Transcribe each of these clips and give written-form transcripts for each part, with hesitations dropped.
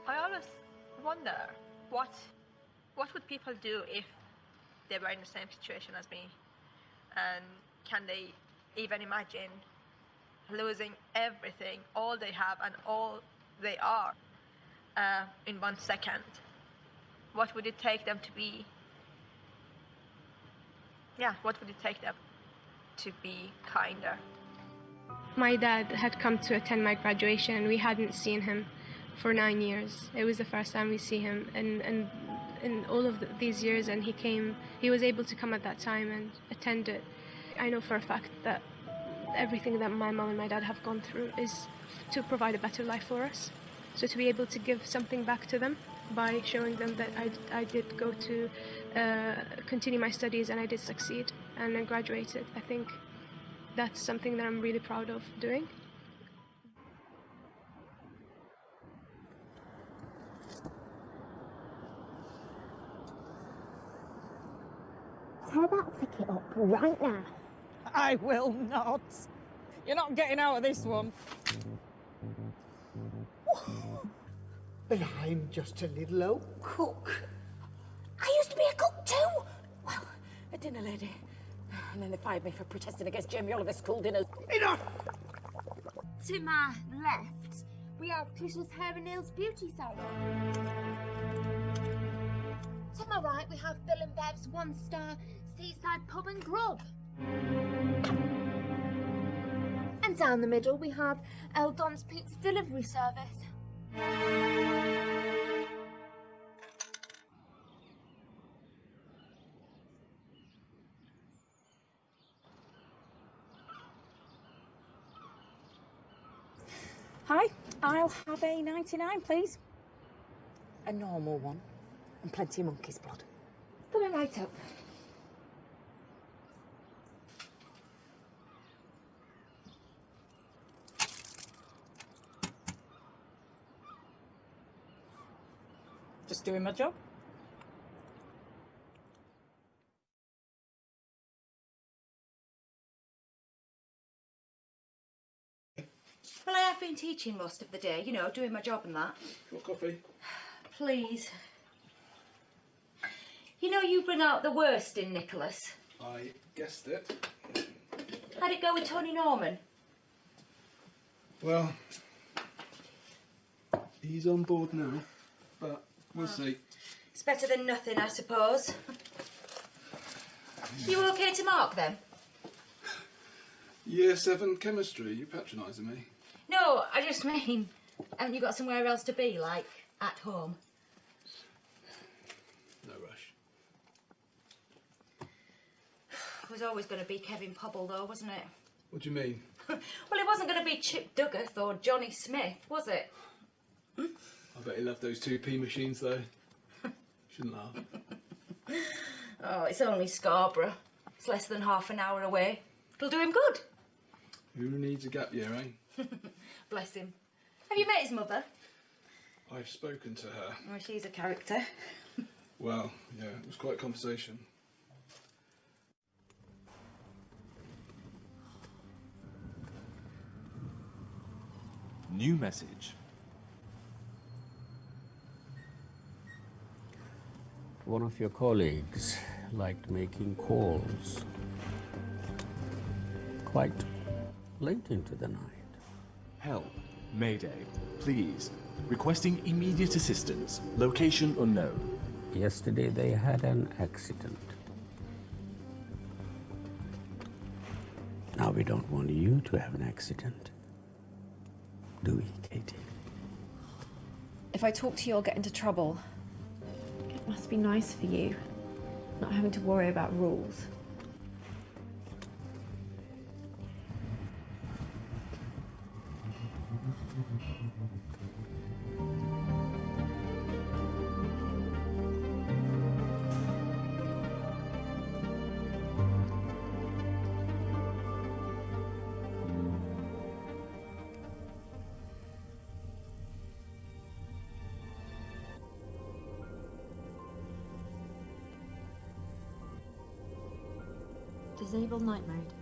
I always wonder what would people do if they were in the same situation as me, and can they even imagine losing everything, all they have and all they are, in 1 second? What would it take them to be? Yeah, what would it take them to be kinder? My dad had come to attend my graduation, and we hadn't seen him for 9 years. It was the first time we see him, and in all of these years, and he was able to come at that time and attend it. I know for a fact that everything that my mom and my dad have gone through is to provide a better life for us. So to be able to give something back to them by showing them that I did go to continue my studies and I did succeed and I graduated, I think that's something that I'm really proud of doing. Tear that ticket up right now. I will not. You're not getting out of this one. But I'm just a little old cook. I used to be a cook too. Well, a dinner lady. And then they fired me for protesting against Jamie Oliver's school dinners. Enough! To my left, we have Trish's Hair and Nails Beauty Salon. To my right, we have Bill and Bev's one-star seaside pub and grub. And down the middle, we have El Don's Pizza Delivery Service. Hi, I'll have a 99, please. A normal one. And plenty of monkey's blood. Coming right up. Just doing my job. Well, I have been teaching most of the day, you know, doing my job and that. What coffee? Please. You know you bring out the worst in Nicholas. I guessed it. How'd it go with Tony Norman? Well, He's on board now, but we'll see. It's better than nothing, I suppose. You okay to mark them? Year 7 chemistry, you patronising me? No, I just mean, haven't you got somewhere else to be, like at home? No rush. It was always going to be Kevin Pobble, though, wasn't it? What do you mean? Well, it wasn't going to be Chip Duggath or Johnny Smith, was it? I bet he loved those 2p machines, though. Shouldn't laugh. Oh, it's only Scarborough. It's less than half an hour away. It'll do him good. Who needs a gap year, eh? Bless him. Have you met his mother? I've spoken to her. Oh, she's a character. Well, yeah, it was quite a conversation. New message. One of your colleagues liked making calls quite late into the night. Help. Mayday. Please. Requesting immediate assistance. Location unknown. Yesterday they had an accident. Now we don't want you to have an accident, do we, Katie? If I talk to you, I'll get into trouble. It must be nice for you, not having to worry about rules. Disable night mode.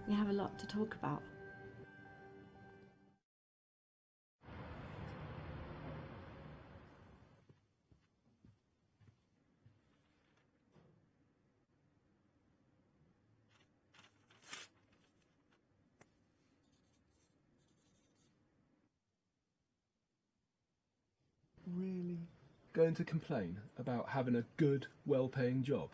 We have a lot to talk about. Really? Going to complain about having a good, well-paying job?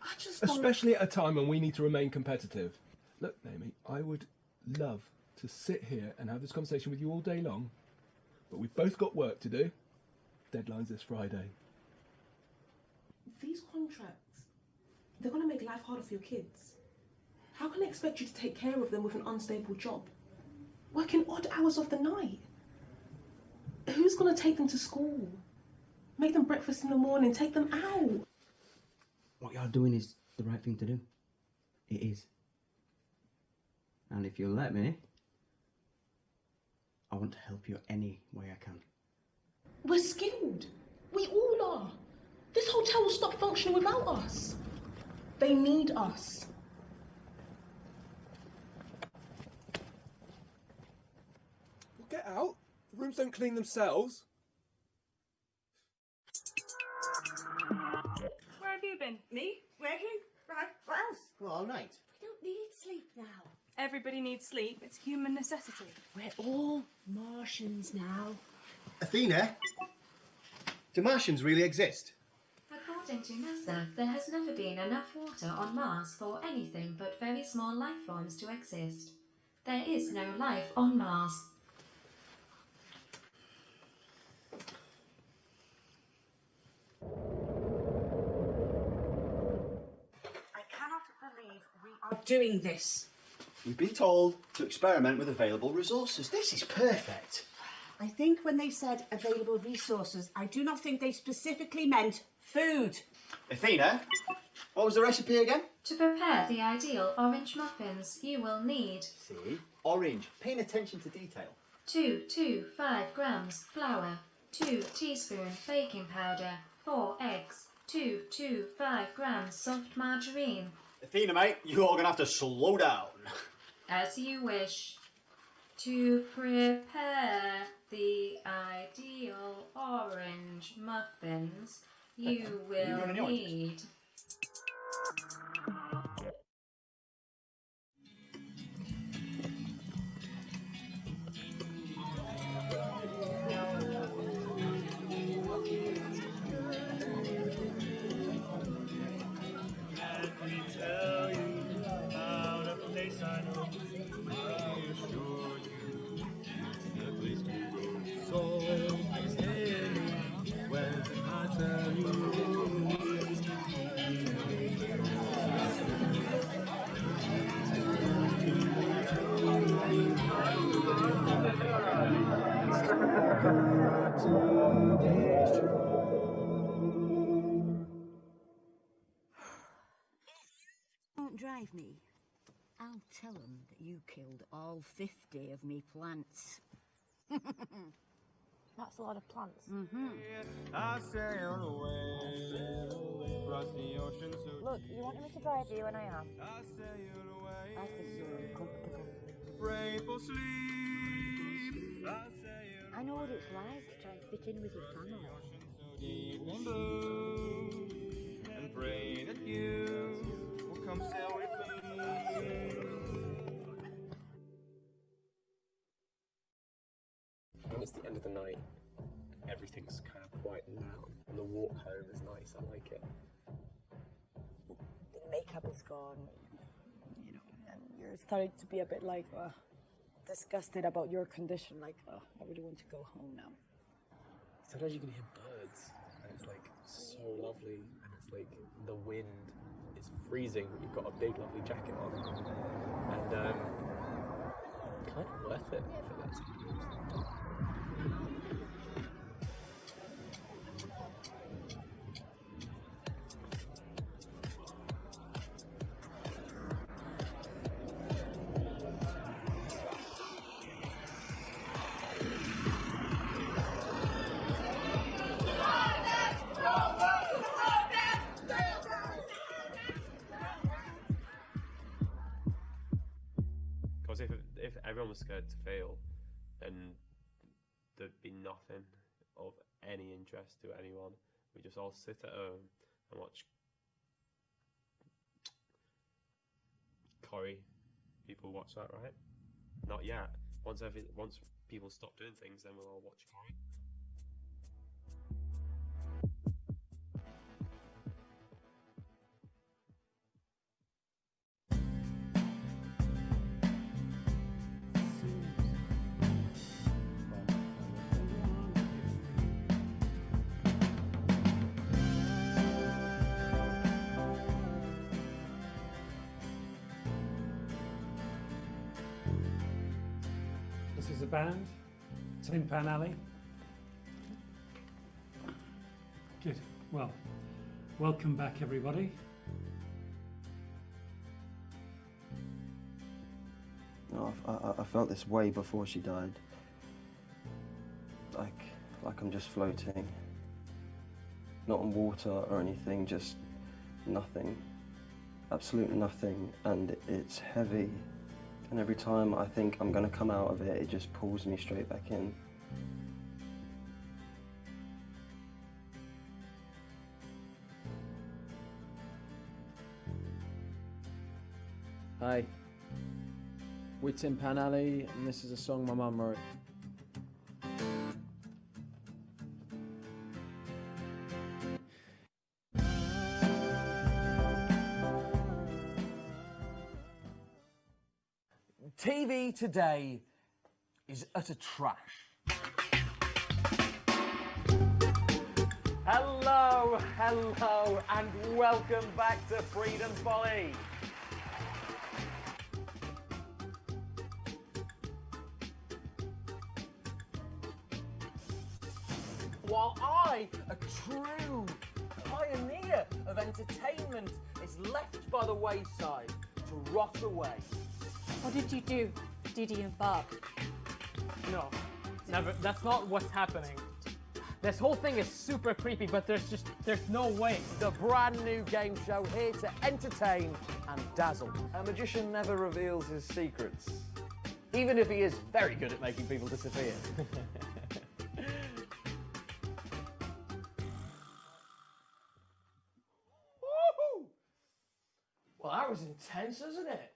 I just Especially at a time when we need to remain competitive. Look, Naomi, I would love to sit here and have this conversation with you all day long, but we've both got work to do. Deadline's this Friday. These contracts, they're going to make life harder for your kids. How can I expect you to take care of them with an unstable job? Working odd hours of the night? Who's going to take them to school? Make them breakfast in the morning, take them out? What you're doing is the right thing to do. It is. And if you'll let me, I want to help you any way I can. We're skilled. We all are. This hotel will stop functioning without us. They need us. Well, get out. The rooms don't clean themselves. Where have you been? Me? Working? Right. What else? Well, all night. We don't need sleep now. Everybody needs sleep. It's human necessity. We're all Martians now. Athena? Do Martians really exist? According to NASA, there has never been enough water on Mars for anything but very small life forms to exist. There is no life on Mars. I cannot believe we are doing this. We've been told to experiment with available resources. This is perfect. I think when they said available resources, I do not think they specifically meant food. Athena, what was the recipe again? To prepare the ideal orange muffins, you will need See? Orange. Paying attention to detail. 5 grams flour, 2 teaspoons baking powder, 4 eggs, 5 grams soft margarine. Athena, mate, you're all going to have to slow down. As you wish. To prepare the ideal orange muffins, you will need Don't drive me. I'll tell them that you killed all 50 of me plants. That's a lot of plants. I sailed away across the ocean so Look, you wanted me to drive you and I am. I sailed away. I think you're uncomfortable. Pray for sleep. I know what it's like to try and fit in with your family. Deep and blue, and pray that you will come sail with me. When it's the end of the night, everything's kind of quiet now, and the walk home is nice. I like it. The makeup is gone, you know, and you're starting to be a bit like disgusted about your condition. Like, I really want to go home now. Sometimes you can hear birds, and it's like so lovely, and it's like the wind is freezing, but you've got a big lovely jacket on, and kind of worth it for that sometimes. Because if everyone was scared to fail, then there'd be nothing of any interest to anyone. We just all sit at home and watch Corrie. People watch that, right? Not yet. Once people stop doing things, then we'll all watch Corrie. This is the band, Tin Pan Alley. Good. Well, welcome back, everybody. No, I felt this way before she died. Like I'm just floating. Not on water or anything, just nothing. Absolute nothing, and it's heavy. And every time I think I'm gonna come out of it, it just pulls me straight back in. Hi, we're Tin Pan Alley, and this is a song my mum wrote. TV today is utter trash. Hello, and welcome back to Freedom Folly. While I, a true pioneer of entertainment, is left by the wayside to rot away. What did you do, Didi and Bob? No, never. That's not what's happening. This whole thing is super creepy, but there's no way. The brand new game show here to entertain and dazzle. A magician never reveals his secrets, even if he is very good at making people disappear. Woohoo! Well, that was intense, isn't it?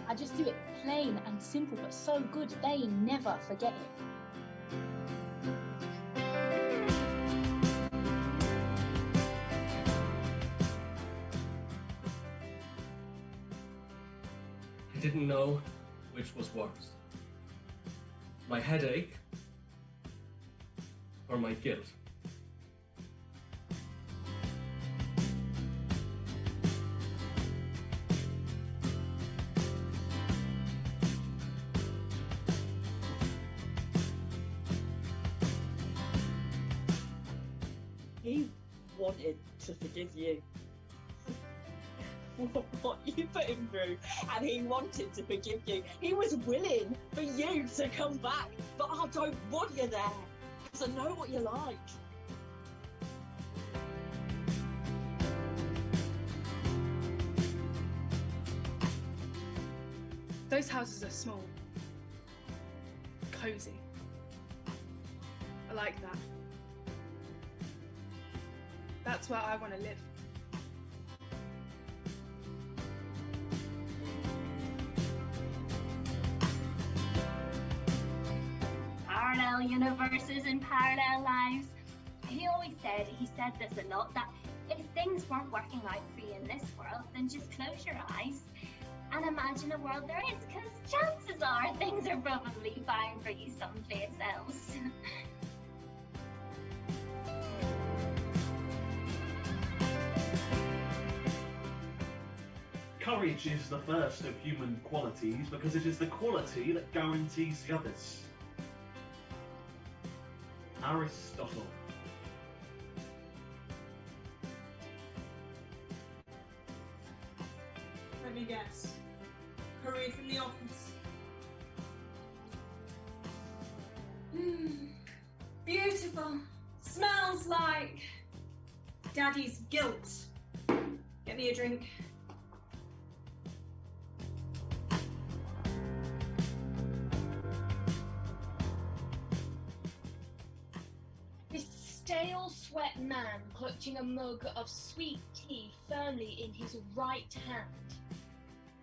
I just do it plain and simple, but so good they never forget it. I didn't know which was worse? My headache or my guilt? He wanted to forgive you. What you put him through, and he wanted to forgive you. He was willing for you to come back, but I don't want you there, because I know what you're like. Those houses are small, cozy. I like that. That's where I want to live. Parallel universes and parallel lives. He said this a lot, that if things weren't working out for you in this world, then just close your eyes and imagine a world there is, because chances are things are probably fine for you someplace else. Courage is the first of human qualities because it is the quality that guarantees the others. Aristotle. Let me guess. Hurry from the office. Beautiful. Smells like Daddy's guilt. Get me a drink. This stale sweat man clutching a mug of sweet tea firmly in his right hand.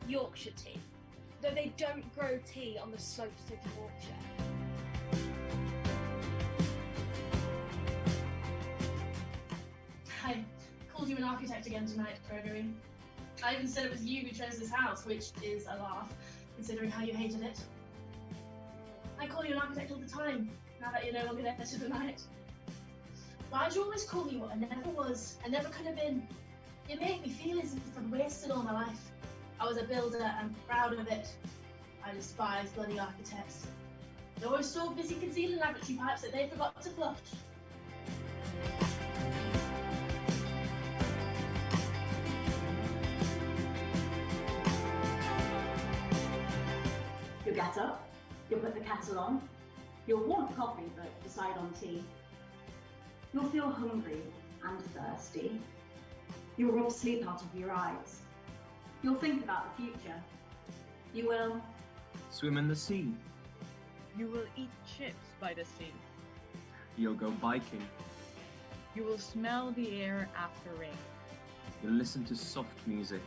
Yorkshire tea, though they don't grow tea on the slopes of Yorkshire. I called you an architect again tonight, Gregory. I even said it was you who chose this house, which is a laugh, considering how you hated it. I call you an architect all the time, now that you're no longer there for the night. Why'd you always call me what I never was, I never could have been? You make me feel as if I'd wasted all my life. I was a builder, and proud of it. I despise bloody architects. They're always so busy concealing laboratory pipes that they forgot to flush. You'll get up, you'll put the kettle on, you'll want coffee but decide on tea. You'll feel hungry and thirsty. You'll rub sleep out of your eyes. You'll think about the future. You will swim in the sea. You will eat chips by the sea. You'll go biking. You will smell the air after rain. You'll listen to soft music.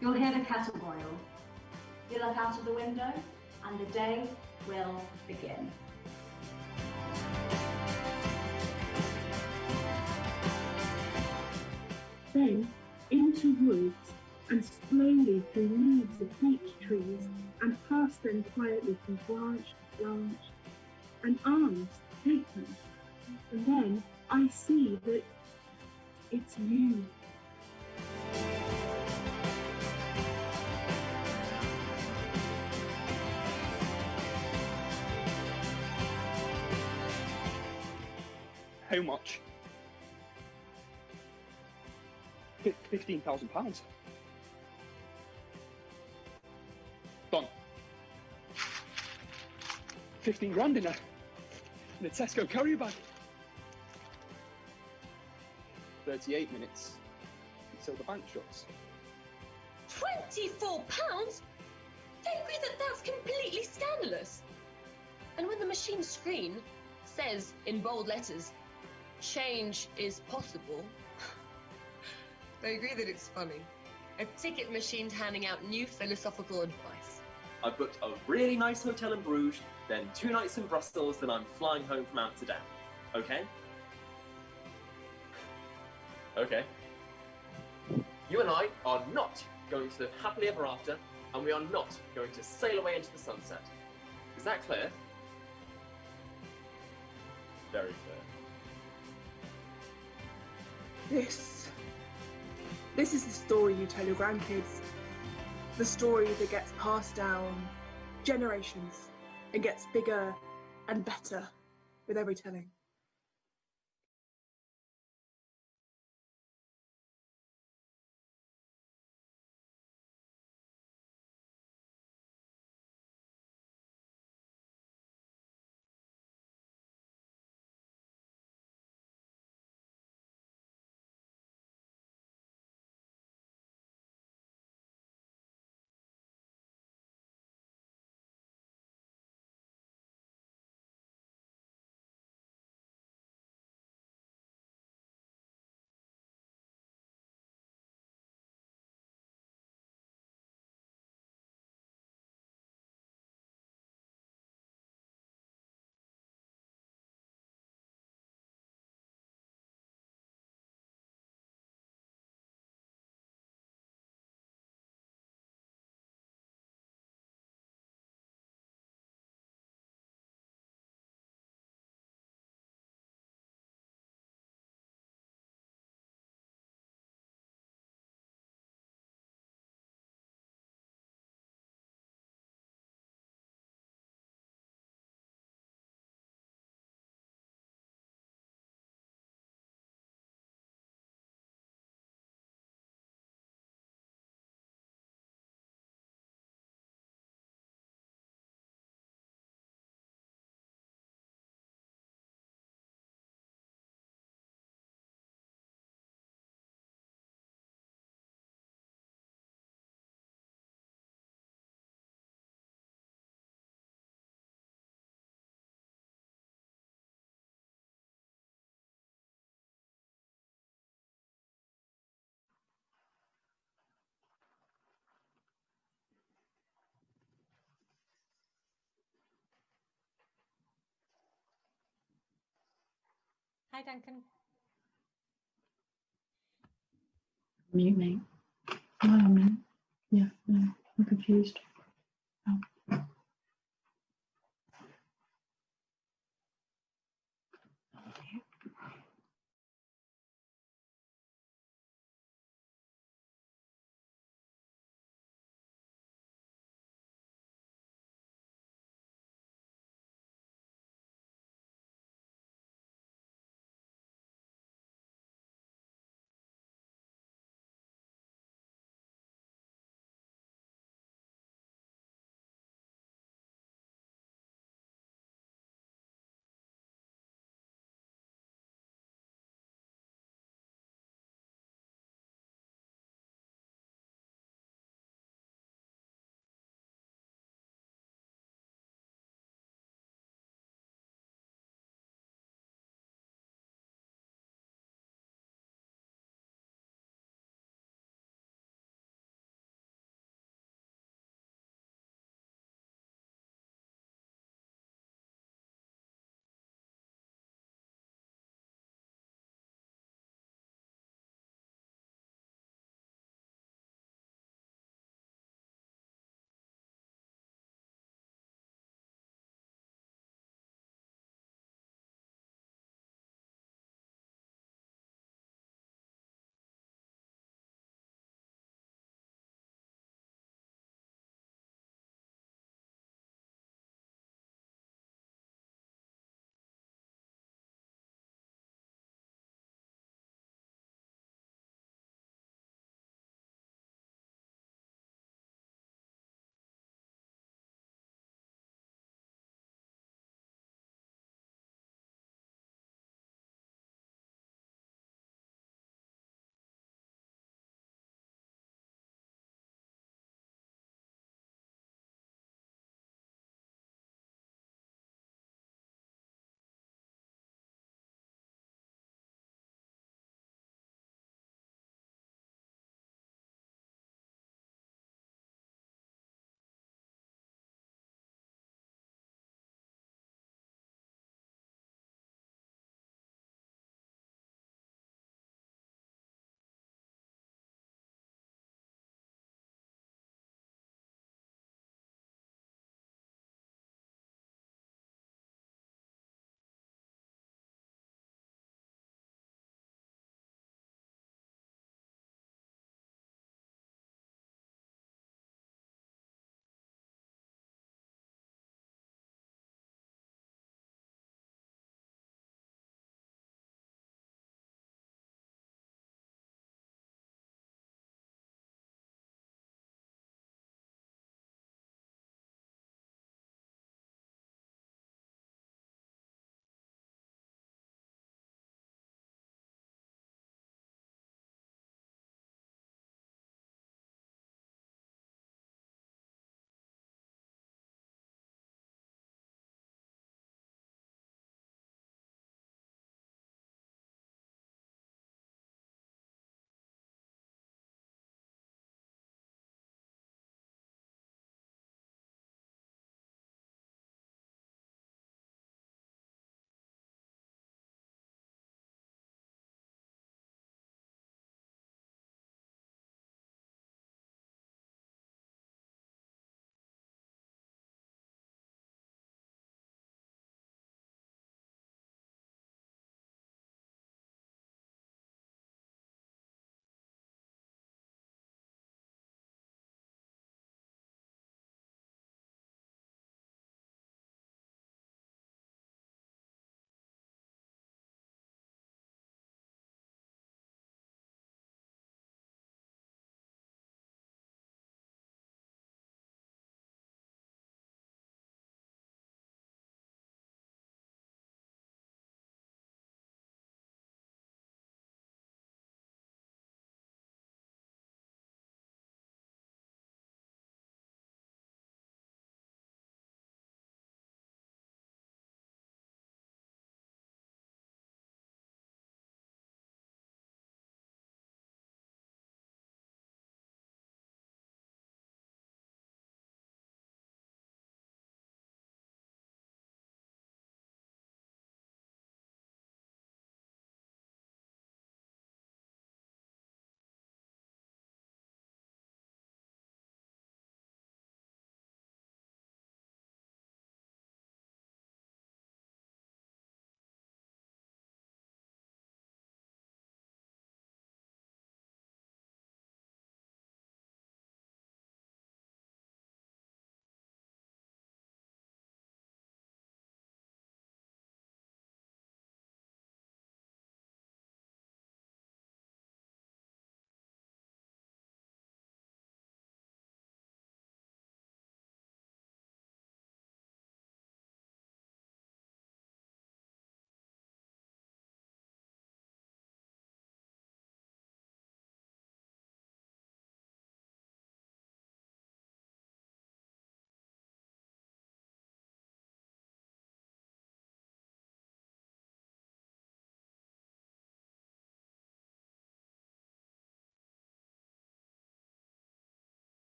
You'll hear the kettle boil. You'll look out of the window and the day will begin. Then into woods and slowly through leaves of beech trees and past them quietly from branch to branch and arms take them. And then I see that it's you. How much? £15,000. Done. 15 grand in a Tesco carrier bag. 38 minutes until the bank shuts. £24? They agree that that's completely scandalous. And when the machine screen says in bold letters, change is possible, they agree that it's funny. A ticket machine's handing out new philosophical advice. I've booked a really nice hotel in Bruges, then 2 nights in Brussels, then I'm flying home from Amsterdam. Okay? Okay. You and I are not going to live happily ever after and we are not going to sail away into the sunset. Is that clear? Very clear. This is the story you tell your grandkids. The story that gets passed down generations and gets bigger and better with every telling. Hi, Duncan. Mute, mate. Why am I? Yeah, no, I'm confused.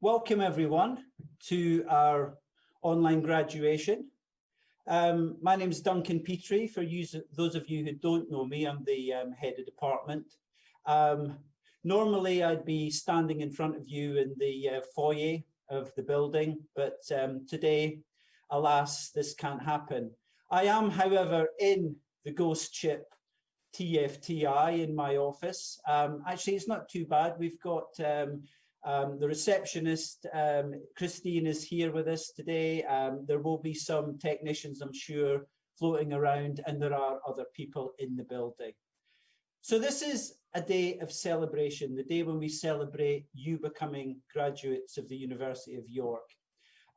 Welcome everyone to our online graduation. My name is Duncan Petrie. For those of you who don't know me, I'm the head of department. Normally I'd be standing in front of you in the foyer of the building, but today, alas, this can't happen. I am, however, in the ghost ship TFTI in my office. Actually, it's not too bad. We've got the receptionist, Christine, is here with us today. There will be some technicians, I'm sure, floating around, and there are other people in the building. So this is a day of celebration, the day when we celebrate you becoming graduates of the University of York.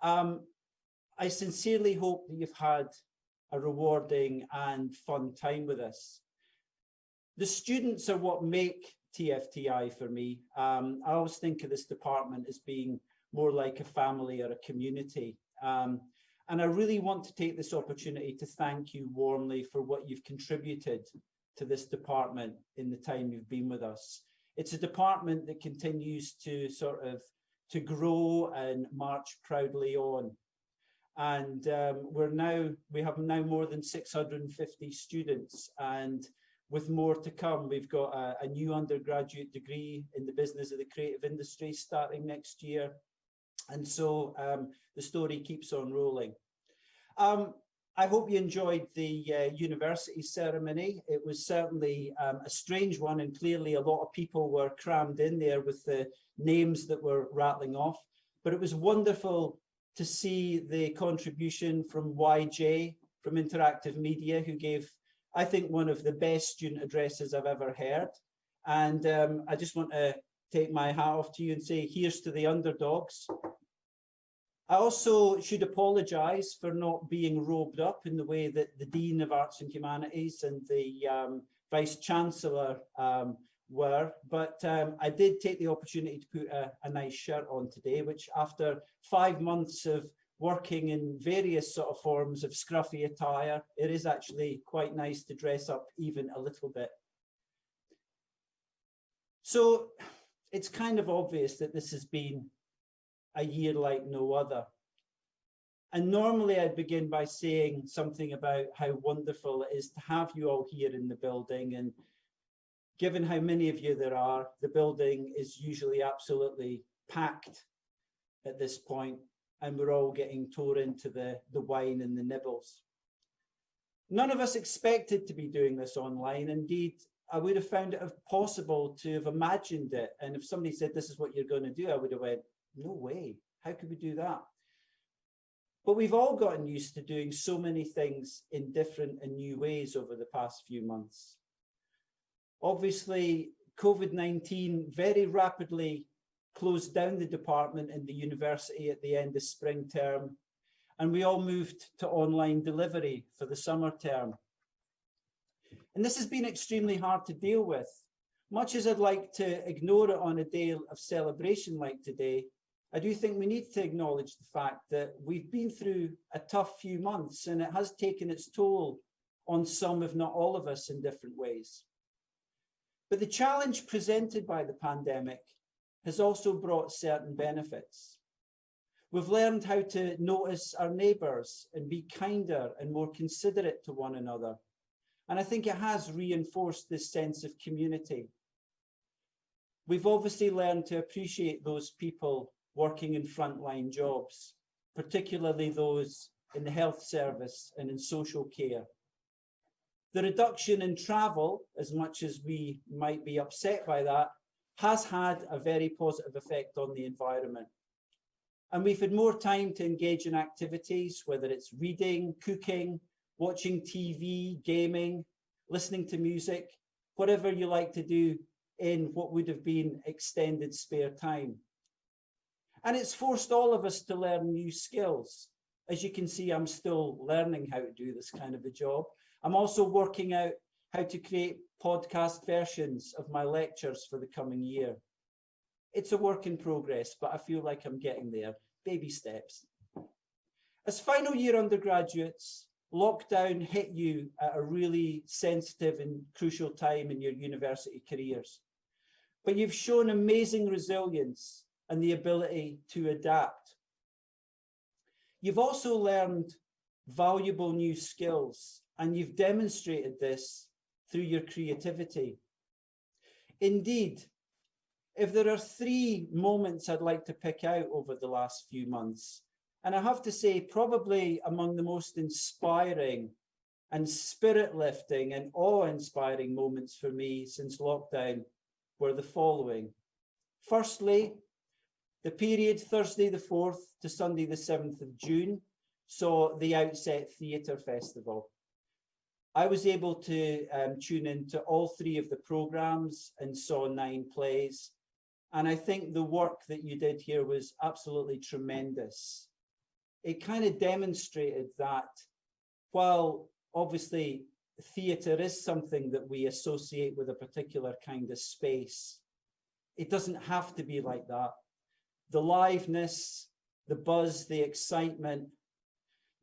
I sincerely hope that you've had a rewarding and fun time with us. The students are what make TFTI for me. I always think of this department as being more like a family or a community. And I really want to take this opportunity to thank you warmly for what you've contributed to this department in the time you've been with us. It's a department that continues to to grow and march proudly on. And we have now more than 650 students, and with more to come. We've got a new undergraduate degree in the business of the creative industry starting next year. And so the story keeps on rolling. I hope you enjoyed the university ceremony. It was certainly a strange one, and clearly a lot of people were crammed in there with the names that were rattling off. But it was wonderful to see the contribution from YJ, from Interactive Media, who gave, I think, one of the best student addresses I've ever heard. And I just want to take my hat off to you and say, here's to the underdogs. I also should apologise for not being robed up in the way that the Dean of Arts and Humanities and the Vice-Chancellor were, but I did take the opportunity to put a nice shirt on today, which after 5 months of working in various sort of forms of scruffy attire, it is actually quite nice to dress up even a little bit. So it's kind of obvious that this has been a year like no other. And normally I'd begin by saying something about how wonderful it is to have you all here in the building. And given how many of you there are, the building is usually absolutely packed at this point, and we're all getting tore into the wine and the nibbles. None of us expected to be doing this online. Indeed, I would have found it impossible to have imagined it. And if somebody said, this is what you're going to do, I would have went, no way, how could we do that? But we've all gotten used to doing so many things in different and new ways over the past few months. Obviously, COVID-19 very rapidly closed down the department and the university at the end of spring term, and we all moved to online delivery for the summer term. And this has been extremely hard to deal with. Much as I'd like to ignore it on a day of celebration like today, I do think we need to acknowledge the fact that we've been through a tough few months, and it has taken its toll on some, if not all of us, in different ways. But the challenge presented by the pandemic has also brought certain benefits. We've learned how to notice our neighbours and be kinder and more considerate to one another. And I think it has reinforced this sense of community. We've obviously learned to appreciate those people working in frontline jobs, particularly those in the health service and in social care. The reduction in travel, as much as we might be upset by that, has had a very positive effect on the environment. And we've had more time to engage in activities, whether it's reading, cooking, watching TV, gaming, listening to music, whatever you like to do in what would have been extended spare time. And it's forced all of us to learn new skills. As you can see, I'm still learning how to do this kind of a job. I'm also working out how to create podcast versions of my lectures for the coming year. It's a work in progress, but I feel like I'm getting there, baby steps. As final year undergraduates, lockdown hit you at a really sensitive and crucial time in your university careers. But you've shown amazing resilience and the ability to adapt. You've also learned valuable new skills, and you've demonstrated this through your creativity. Indeed, if there are 3 moments I'd like to pick out over the last few months, and I have to say probably among the most inspiring and spirit-lifting and awe-inspiring moments for me since lockdown were the following. Firstly, the period Thursday the 4th to Sunday the 7th of June saw the Outset Theatre Festival. I was able to tune into all 3 of the programmes and saw 9 plays. And I think the work that you did here was absolutely tremendous. It kind of demonstrated that while obviously theatre is something that we associate with a particular kind of space, it doesn't have to be like that. The liveness, the buzz, the excitement,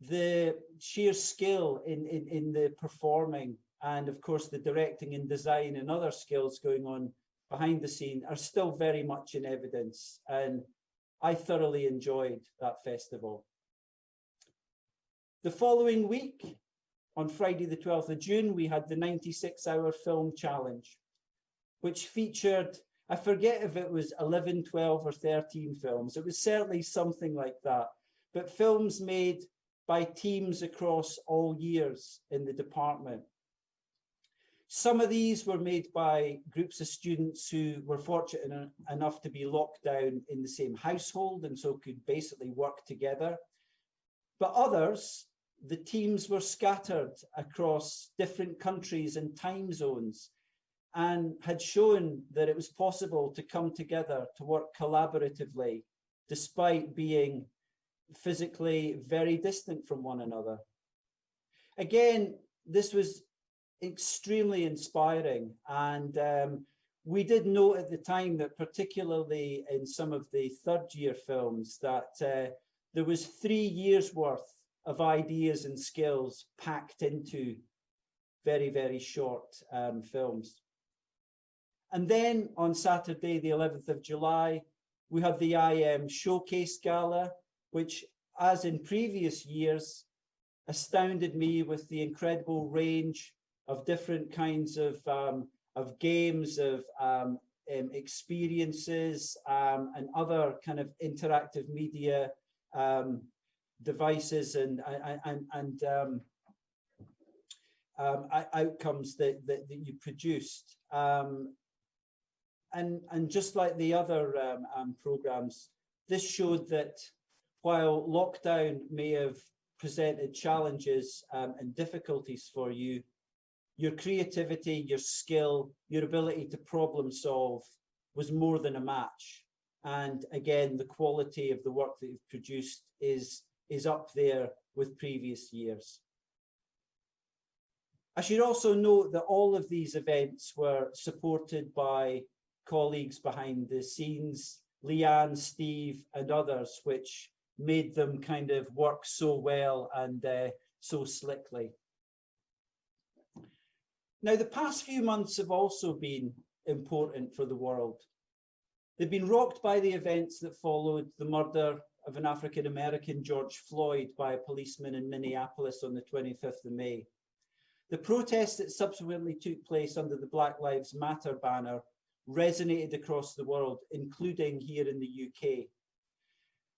the sheer skill in the performing, and of course the directing and design and other skills going on behind the scene are still very much in evidence, and I thoroughly enjoyed that festival. The following week, on Friday the 12th of June, we had the 96-hour film challenge, which featured, I forget if it was 11, 12 or 13 films. It was certainly something like that, but films made by teams across all years in the department. Some of these were made by groups of students who were fortunate enough to be locked down in the same household and so could basically work together. But others, the teams were scattered across different countries and time zones and had shown that it was possible to come together to work collaboratively despite being physically very distant from one another. Again, this was extremely inspiring, and we did note at the time that particularly in some of the 3rd year films that there was 3 years worth of ideas and skills packed into very, very short films. And then on Saturday, the 11th of July, we had the IM Showcase Gala, which, as in previous years, astounded me with the incredible range of different kinds of games, of experiences, and other kind of interactive media devices and outcomes that you produced. And just like the other programs, this showed that while lockdown may have presented challenges and difficulties for you, your creativity, your skill, your ability to problem solve was more than a match. And again, the quality of the work that you've produced is up there with previous years. I should also note that all of these events were supported by colleagues behind the scenes, Leanne, Steve, and others, which made them kind of work so well and so slickly. Now, the past few months have also been important for the world. They've been rocked by the events that followed the murder of an African-American, George Floyd, by a policeman in Minneapolis on the 25th of May. The protests that subsequently took place under the Black Lives Matter banner resonated across the world, including here in the UK.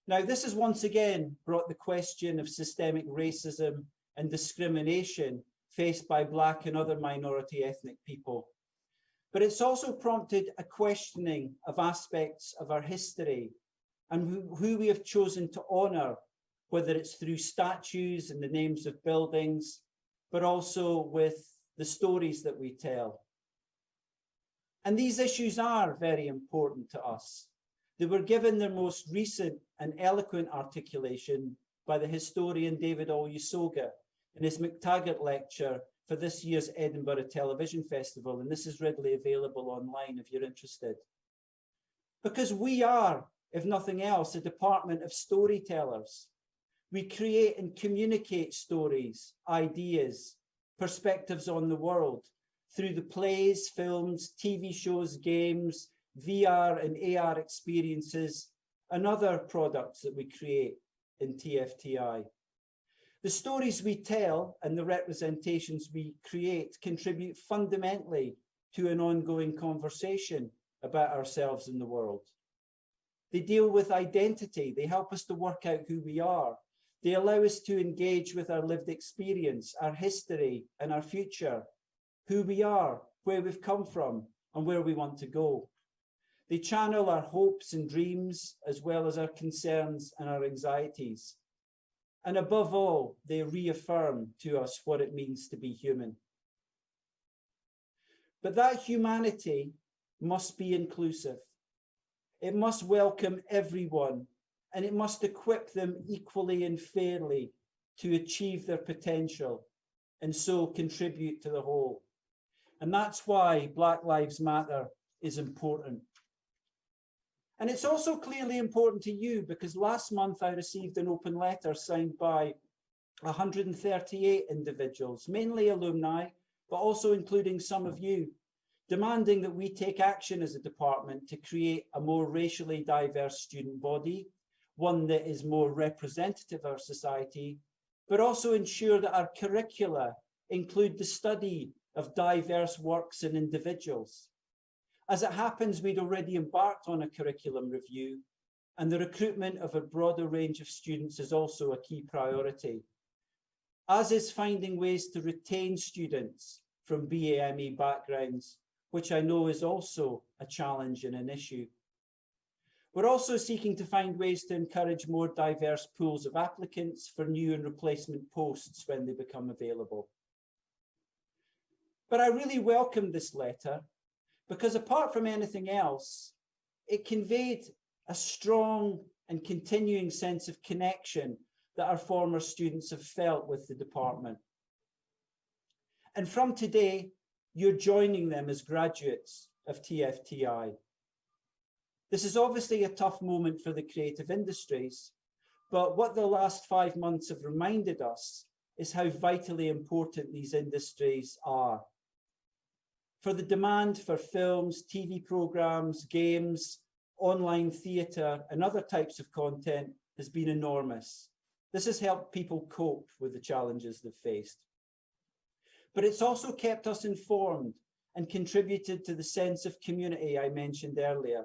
Now, this has once again brought the question of systemic racism and discrimination faced by Black and other minority ethnic people. But it's also prompted a questioning of aspects of our history and who we have chosen to honour, whether it's through statues and the names of buildings, but also with the stories that we tell. And these issues are very important to us. They were given their most recent and eloquent articulation by the historian David Olusoga in his McTaggart lecture for this year's Edinburgh Television Festival, and this is readily available online if you're interested. Because we are, if nothing else, a department of storytellers. We create and communicate stories, ideas, perspectives on the world through the plays, films, TV shows, games, VR and AR experiences, and other products that we create in TFTI. The stories we tell and the representations we create contribute fundamentally to an ongoing conversation about ourselves and the world. They deal with identity. They help us to work out who we are. They allow us to engage with our lived experience, our history, and our future, who we are, where we've come from, and where we want to go. They channel our hopes and dreams, as well as our concerns and our anxieties. And above all, they reaffirm to us what it means to be human. But that humanity must be inclusive. It must welcome everyone, and it must equip them equally and fairly to achieve their potential and so contribute to the whole. And that's why Black Lives Matter is important. And it's also clearly important to you because last month I received an open letter signed by 138 individuals, mainly alumni, but also including some of you, demanding that we take action as a department to create a more racially diverse student body, one that is more representative of our society, but also ensure that our curricula include the study of diverse works and individuals. As it happens, we'd already embarked on a curriculum review, and the recruitment of a broader range of students is also a key priority, as is finding ways to retain students from BAME backgrounds, which I know is also a challenge and an issue. We're also seeking to find ways to encourage more diverse pools of applicants for new and replacement posts when they become available. But I really welcome this letter because apart from anything else, it conveyed a strong and continuing sense of connection that our former students have felt with the department. And from today, you're joining them as graduates of TFTI. This is obviously a tough moment for the creative industries, but what the last 5 months have reminded us is how vitally important these industries are. For the demand for films, TV programs, games, online theatre, and other types of content has been enormous. This has helped people cope with the challenges they've faced. But it's also kept us informed and contributed to the sense of community I mentioned earlier.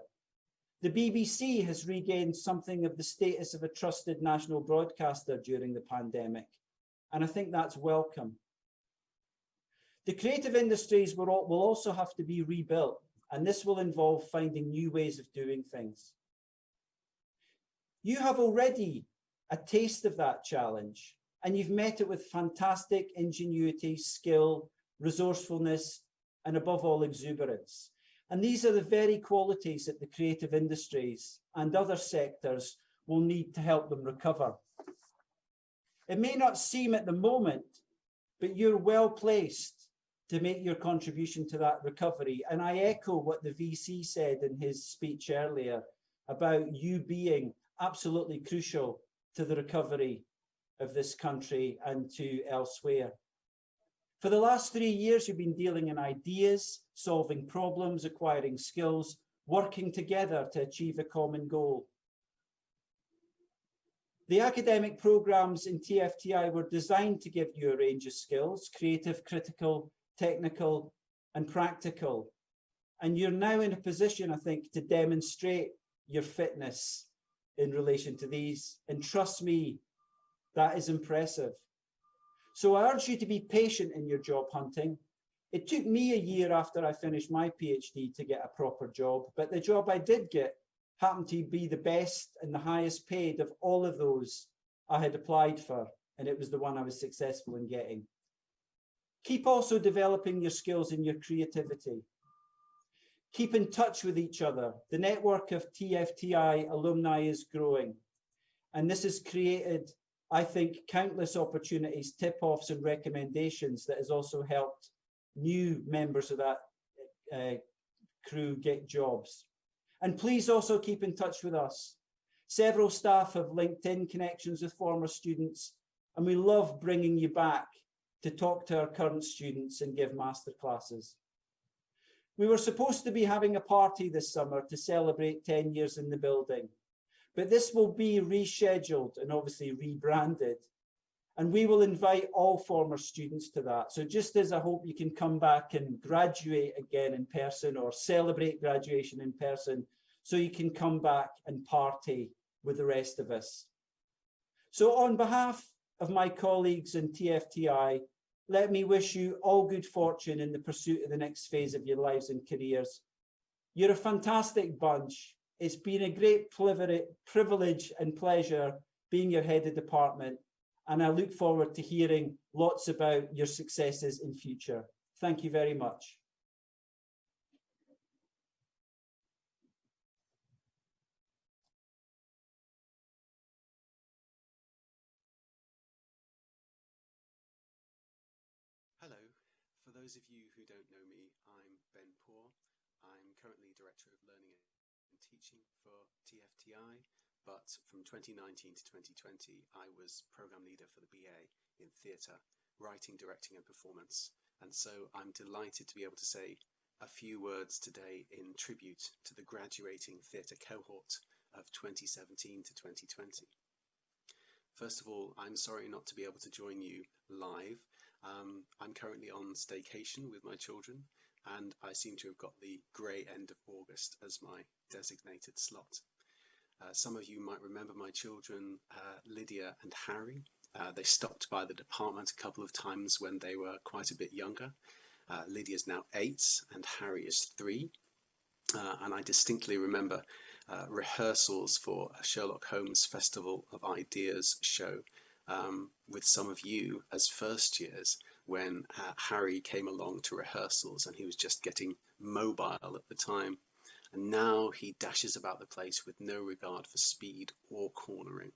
The BBC has regained something of the status of a trusted national broadcaster during the pandemic, and I think that's welcome. The creative industries will also have to be rebuilt, and this will involve finding new ways of doing things. You have already a taste of that challenge, and you've met it with fantastic ingenuity, skill, resourcefulness, and above all, exuberance. And these are the very qualities that the creative industries and other sectors will need to help them recover. It may not seem at the moment, but you're well placed to make your contribution to that recovery. And I echo what the VC said in his speech earlier about you being absolutely crucial to the recovery of this country and to elsewhere. For the last 3 years, you've been dealing in ideas, solving problems, acquiring skills, working together to achieve a common goal. The academic programs in TFTI were designed to give you a range of skills: creative, critical, technical, and practical. And you're now in a position, I think, to demonstrate your fitness in relation to these. And trust me, that is impressive. So I urge you to be patient in your job hunting. It took me a year after I finished my PhD to get a proper job, but the job I did get happened to be the best and the highest paid of all of those I had applied for, and it was the one I was successful in getting. Keep also developing your skills in your creativity. Keep in touch with each other. The network of TFTI alumni is growing, and this has created, I think, countless opportunities, tip-offs and recommendations that has also helped new members of that crew get jobs. And please also keep in touch with us. Several staff have LinkedIn connections with former students, and we love bringing you back to talk to our current students and give masterclasses. We were supposed to be having a party this summer to celebrate 10 years in the building, But this will be rescheduled and obviously rebranded. And we will invite all former students to that. So just as I hope you can come back and graduate again in person or celebrate graduation in person, so you can come back and party with the rest of us. So on behalf of my colleagues in TFTI, let me wish you all good fortune in the pursuit of the next phase of your lives and careers. You're a fantastic bunch. It's been a great privilege and pleasure being your head of department, and I look forward to hearing lots about your successes in future. Thank you very much. Hello. For those of you who don't know me, I'm Ben Poor. I'm currently Director of Learning and Teaching for TFTI, but from 2019 to 2020, I was Programme Leader for the BA in Theatre, Writing, Directing and Performance. And so I'm delighted to be able to say a few words today in tribute to the graduating theatre cohort of 2017 to 2020. First of all, I'm sorry not to be able to join you live. I'm currently on staycation with my children, and I seem to have got the grey end of August as my designated slot. Some of you might remember my children, Lydia and Harry. They stopped by the department a couple of times when they were quite a bit younger. Lydia's now 8 and Harry is 3. And I distinctly remember rehearsals for a Sherlock Holmes Festival of Ideas show with some of you as first years when Harry came along to rehearsals and he was just getting mobile at the time. And now he dashes about the place with no regard for speed or cornering.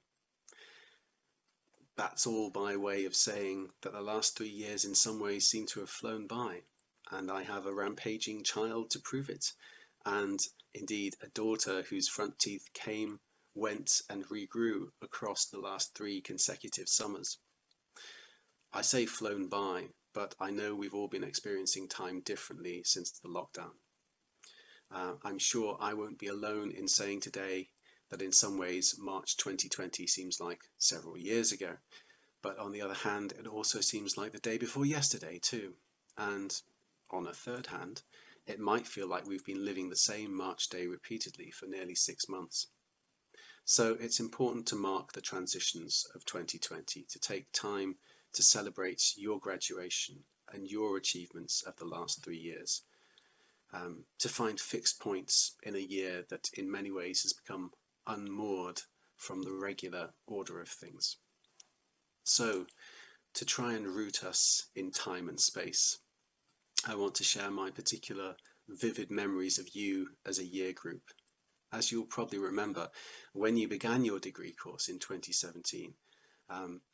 That's all by way of saying that the last 3 years in some ways seem to have flown by, and I have a rampaging child to prove it, and indeed a daughter whose front teeth came, went and regrew across the last 3 consecutive summers. I say flown by, but I know we've all been experiencing time differently since the lockdown. I'm sure I won't be alone in saying today that in some ways March 2020 seems like several years ago, but on the other hand it also seems like the day before yesterday too, and on a third hand it might feel like we've been living the same March day repeatedly for nearly 6 months. So it's important to mark the transitions of 2020, to take time to celebrate your graduation and your achievements of the last 3 years, to find fixed points in a year that in many ways has become unmoored from the regular order of things. So, to try and root us in time and space, I want to share my particular vivid memories of you as a year group. As you'll probably remember, when you began your degree course in 2017,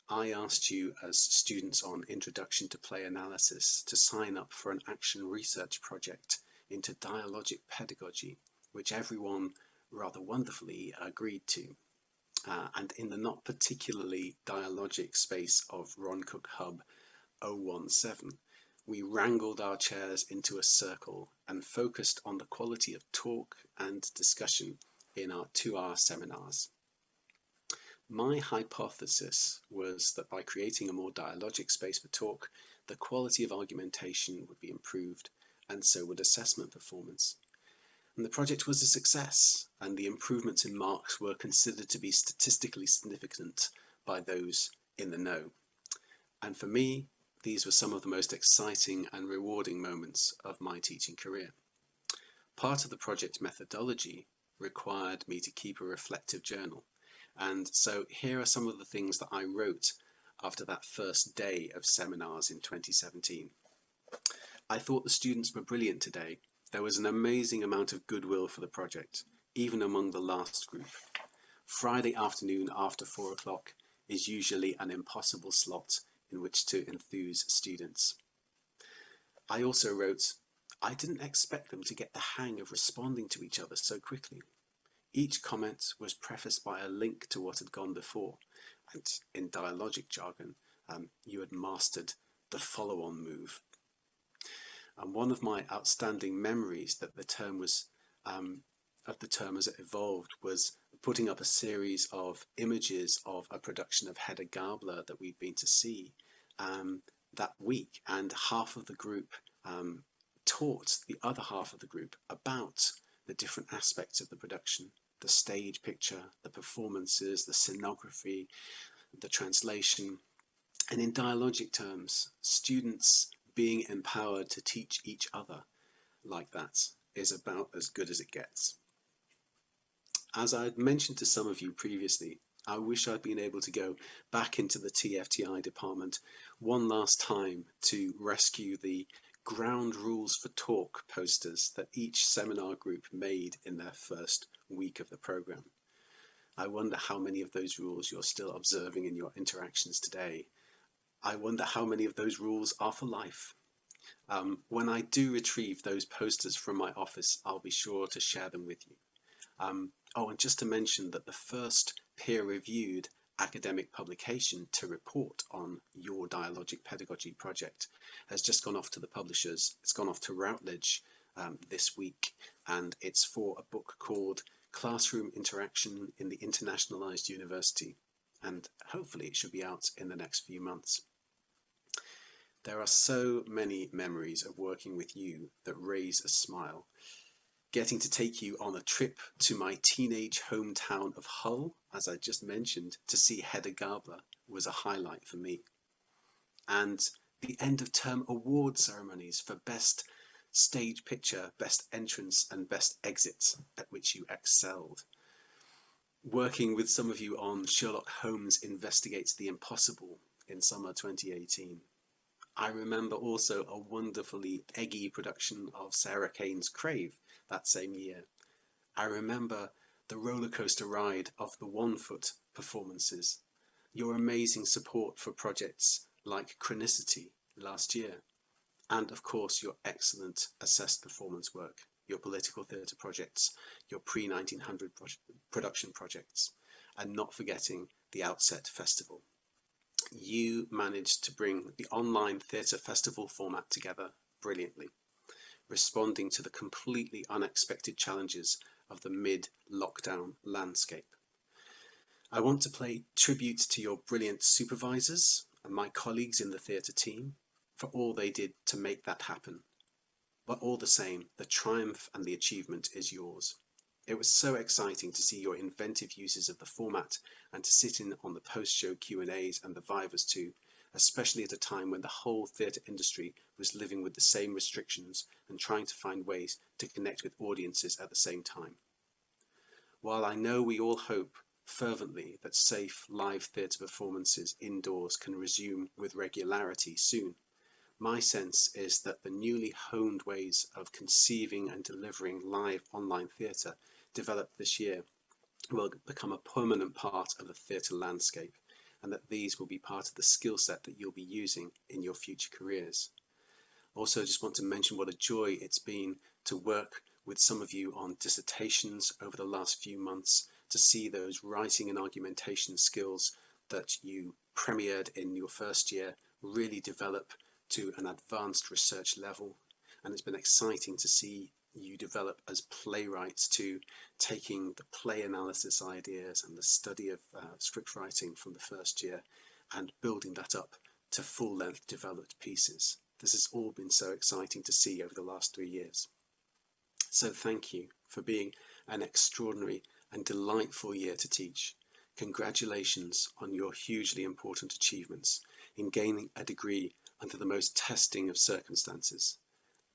I asked you as students on Introduction to Play Analysis to sign up for an action research project into dialogic pedagogy, which everyone rather wonderfully agreed to. And in the not particularly dialogic space of Ron Cook Hub 017, we wrangled our chairs into a circle and focused on the quality of talk and discussion in our 2-hour seminars. My hypothesis was that by creating a more dialogic space for talk, the quality of argumentation would be improved, and so would assessment performance. And the project was a success, and the improvements in marks were considered to be statistically significant by those in the know. And for me, these were some of the most exciting and rewarding moments of my teaching career. Part of the project methodology required me to keep a reflective journal, and so here are some of the things that I wrote after that first day of seminars in 2017. I thought the students were brilliant today. There was an amazing amount of goodwill for the project, even among the last group. Friday afternoon after 4 o'clock is usually an impossible slot in which to enthuse students. I also wrote, I didn't expect them to get the hang of responding to each other so quickly. Each comment was prefaced by a link to what had gone before, and in dialogic jargon, you had mastered the follow-on move. And one of my outstanding memories that the term was, of the term as it evolved was putting up a series of images of a production of Hedda Gabler that we've been to see that week, and half of the group taught the other half of the group about the different aspects of the production, the stage picture, the performances, the scenography, the translation, and in dialogic terms, students being empowered to teach each other like that is about as good as it gets. As I had mentioned to some of you previously, I wish I'd been able to go back into the TFTI department one last time to rescue the ground rules for talk posters that each seminar group made in their first week of the program. I wonder how many of those rules you're still observing in your interactions today. I wonder how many of those rules are for life. When I do retrieve those posters from my office, I'll be sure to share them with you. Oh, and just to mention that the first peer-reviewed academic publication to report on your dialogic pedagogy project has just gone off to the publishers. It's gone off to Routledge this week, and it's for a book called Classroom Interaction in the Internationalized University, and hopefully it should be out in the next few months. There are so many memories of working with you that raise a smile. Getting to take you on a trip to my teenage hometown of Hull, as I just mentioned, to see Hedda Gabler was a highlight for me. And the end of term award ceremonies for Best Stage Picture, Best Entrance and Best Exit, at which you excelled. Working with some of you on Sherlock Holmes Investigates the Impossible in summer 2018. I remember also a wonderfully eggy production of Sarah Kane's Crave that same year. I remember the roller coaster ride of the One Foot performances, your amazing support for projects like Chronicity last year, and of course your excellent assessed performance work, your political theatre projects, your pre-1900 production projects, and not forgetting the Outset Festival. You managed to bring the online theatre festival format together brilliantly, responding to the completely unexpected challenges of the mid-lockdown landscape. I want to pay tribute to your brilliant supervisors and my colleagues in the theatre team for all they did to make that happen. But all the same, the triumph and the achievement is yours. It was so exciting to see your inventive uses of the format and to sit in on the post-show Q&As and the Vivas too, especially at a time when the whole theatre industry was living with the same restrictions and trying to find ways to connect with audiences at the same time. While I know we all hope fervently that safe live theatre performances indoors can resume with regularity soon, my sense is that the newly honed ways of conceiving and delivering live online theatre developed this year will become a permanent part of the theatre landscape, and that these will be part of the skill set that you'll be using in your future careers. Also, just want to mention what a joy it's been to work with some of you on dissertations over the last few months, to see those writing and argumentation skills that you premiered in your first year really develop to an advanced research level. And it's been exciting to see you develop as playwrights to taking the play analysis ideas and the study of script writing from the first year and building that up to full-length developed pieces. This has all been so exciting to see over the last 3 years. So thank you for being an extraordinary and delightful year to teach. Congratulations on your hugely important achievements in gaining a degree under the most testing of circumstances.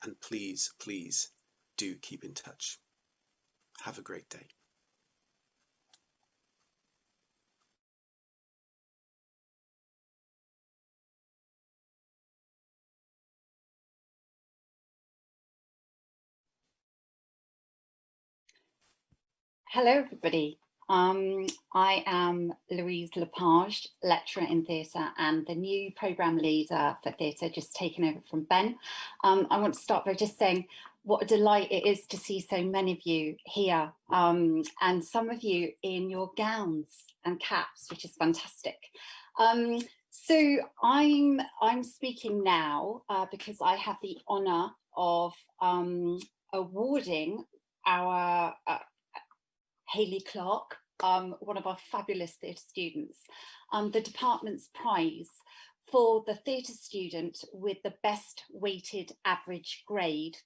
And please, please, do keep in touch. Have a great day. Hello, everybody. I am Louise Lepage, lecturer in theatre and the new programme leader for theatre, just taken over from Ben. I want to start by just saying what a delight it is to see so many of you here, and some of you in your gowns and caps, which is fantastic. So I'm speaking now because I have the honour of awarding our Hayley Clark one of our fabulous theatre students, the department's prize for the theatre student with the best weighted average grade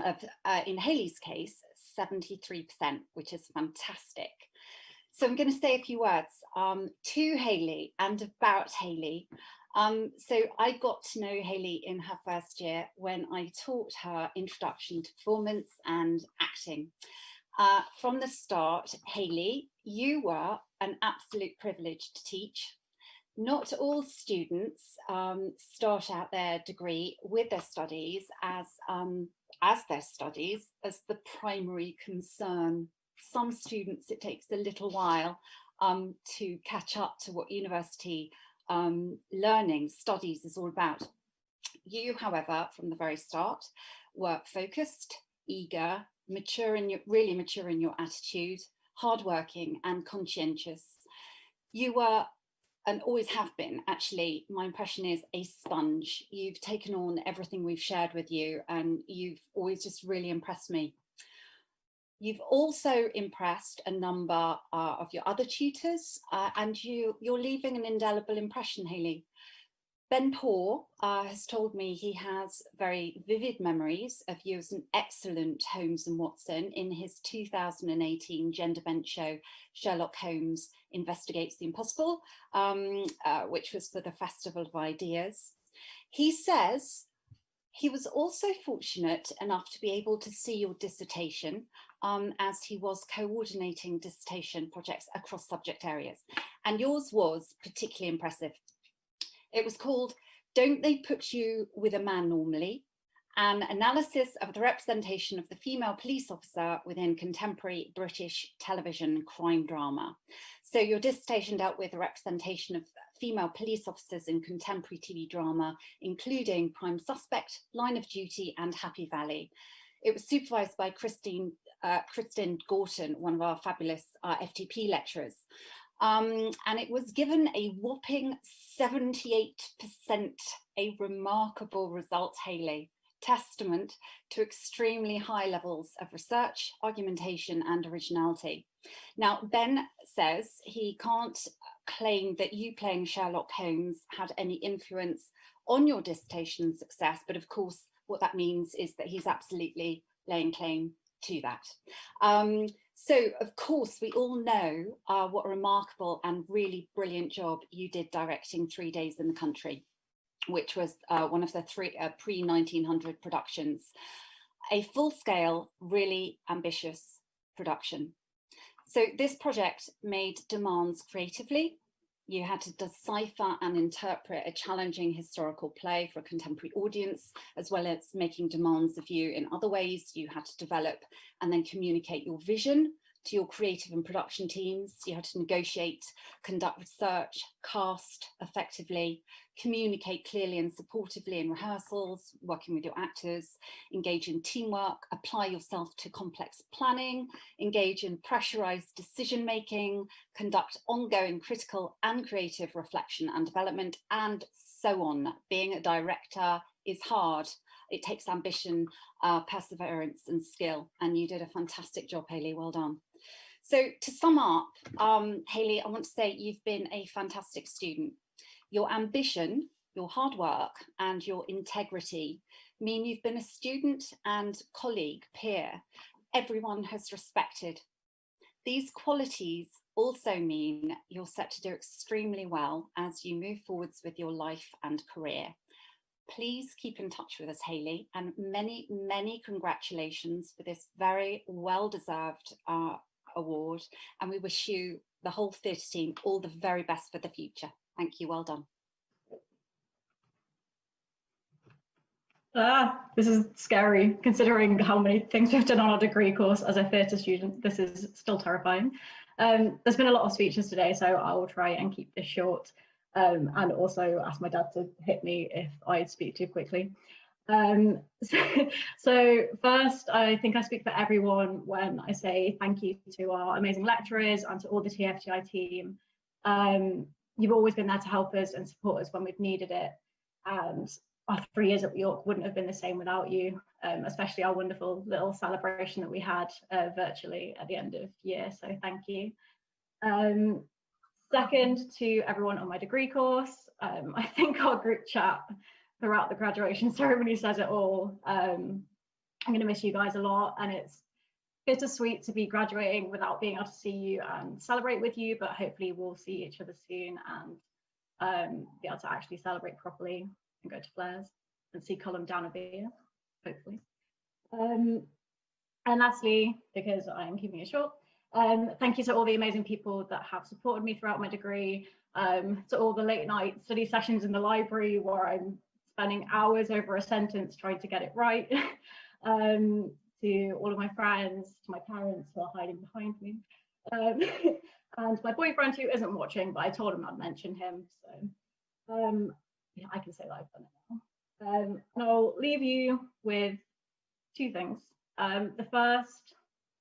of, in Hayley's case, 73%, which is fantastic. So I'm going to say a few words to Hayley and about Hayley. So I got to know Hayley in her first year when I taught her introduction to performance and acting. From the start, Hayley, you were an absolute privilege to teach. Not all students start out their degree with their studies as the primary concern. Some students, it takes a little while to catch up to what university learning, studies is all about. You, however, from the very start, were focused, eager, really mature in your attitude, hardworking and conscientious. You were, and always have been, actually, my impression is a sponge. You've taken on everything we've shared with you, and you've always just really impressed me. You've also impressed a number of your other tutors, and you're leaving an indelible impression, Hayley. Ben Poor has told me he has very vivid memories of you as an excellent Holmes and Watson in his 2018 gender bent show, Sherlock Holmes Investigates the Impossible, which was for the Festival of Ideas. He says he was also fortunate enough to be able to see your dissertation as he was coordinating dissertation projects across subject areas. And yours was particularly impressive. It was called Don't They Put You With a Man Normally? An analysis of the representation of the female police officer within contemporary British television crime drama. So your dissertation dealt with the representation of female police officers in contemporary TV drama, including Prime Suspect, Line of Duty and Happy Valley. It was supervised by Kristen Gorton, one of our fabulous FTP lecturers. And it was given a whopping 78%, a remarkable result, Hayley, testament to extremely high levels of research, argumentation and originality. Now, Ben says he can't claim that you playing Sherlock Holmes had any influence on your dissertation success, but of course, what that means is that he's absolutely laying claim to that. So, of course, we all know what a remarkable and really brilliant job you did directing 3 Days in the Country, which was one of the three pre-1900 productions, a full-scale, really ambitious production. So this project made demands creatively. You had to decipher and interpret a challenging historical play for a contemporary audience, as well as making demands of you in other ways. You had to develop and then communicate your vision to your creative and production teams. You had to negotiate, conduct research, cast effectively, communicate clearly and supportively in rehearsals, working with your actors, engage in teamwork, apply yourself to complex planning, engage in pressurized decision-making, conduct ongoing critical and creative reflection and development, and so on. Being a director is hard. It takes ambition, perseverance and skill, and you did a fantastic job, Hayley, well done. So to sum up, Hayley, I want to say you've been a fantastic student. Your ambition, your hard work and your integrity mean you've been a student and colleague, peer, everyone has respected. These qualities also mean you're set to do extremely well as you move forwards with your life and career. Please keep in touch with us, Hayley, and many, many congratulations for this very well-deserved award. And we wish you, the whole theatre team, all the very best for the future. Thank you, well done. This is scary, considering how many things we've done on our degree course as a theatre student. This is still terrifying. There's been a lot of speeches today, so I will try and keep this short. And also ask my dad to hit me if I speak too quickly. So first, I think I speak for everyone when I say thank you to our amazing lecturers and to all the TFTI team. You've always been there to help us and support us when we've needed it. And our 3 years at York wouldn't have been the same without you, especially our wonderful little celebration that we had virtually at the end of year. So thank you. Second, to everyone on my degree course, I think our group chat throughout the graduation ceremony says it all. I'm going to miss you guys a lot, and it's bittersweet to be graduating without being able to see you and celebrate with you, but hopefully we'll see each other soon and be able to actually celebrate properly and go to Flares and see Column down a beer, hopefully. And lastly, because I'm keeping it short, thank you to all the amazing people that have supported me throughout my degree, to all the late night study sessions in the library where I'm spending hours over a sentence trying to get it right, to all of my friends, to my parents who are hiding behind me, and my boyfriend who isn't watching, but I told him I'd mention him, so yeah, I can say that I've done it now. And I'll leave you with two things. The first,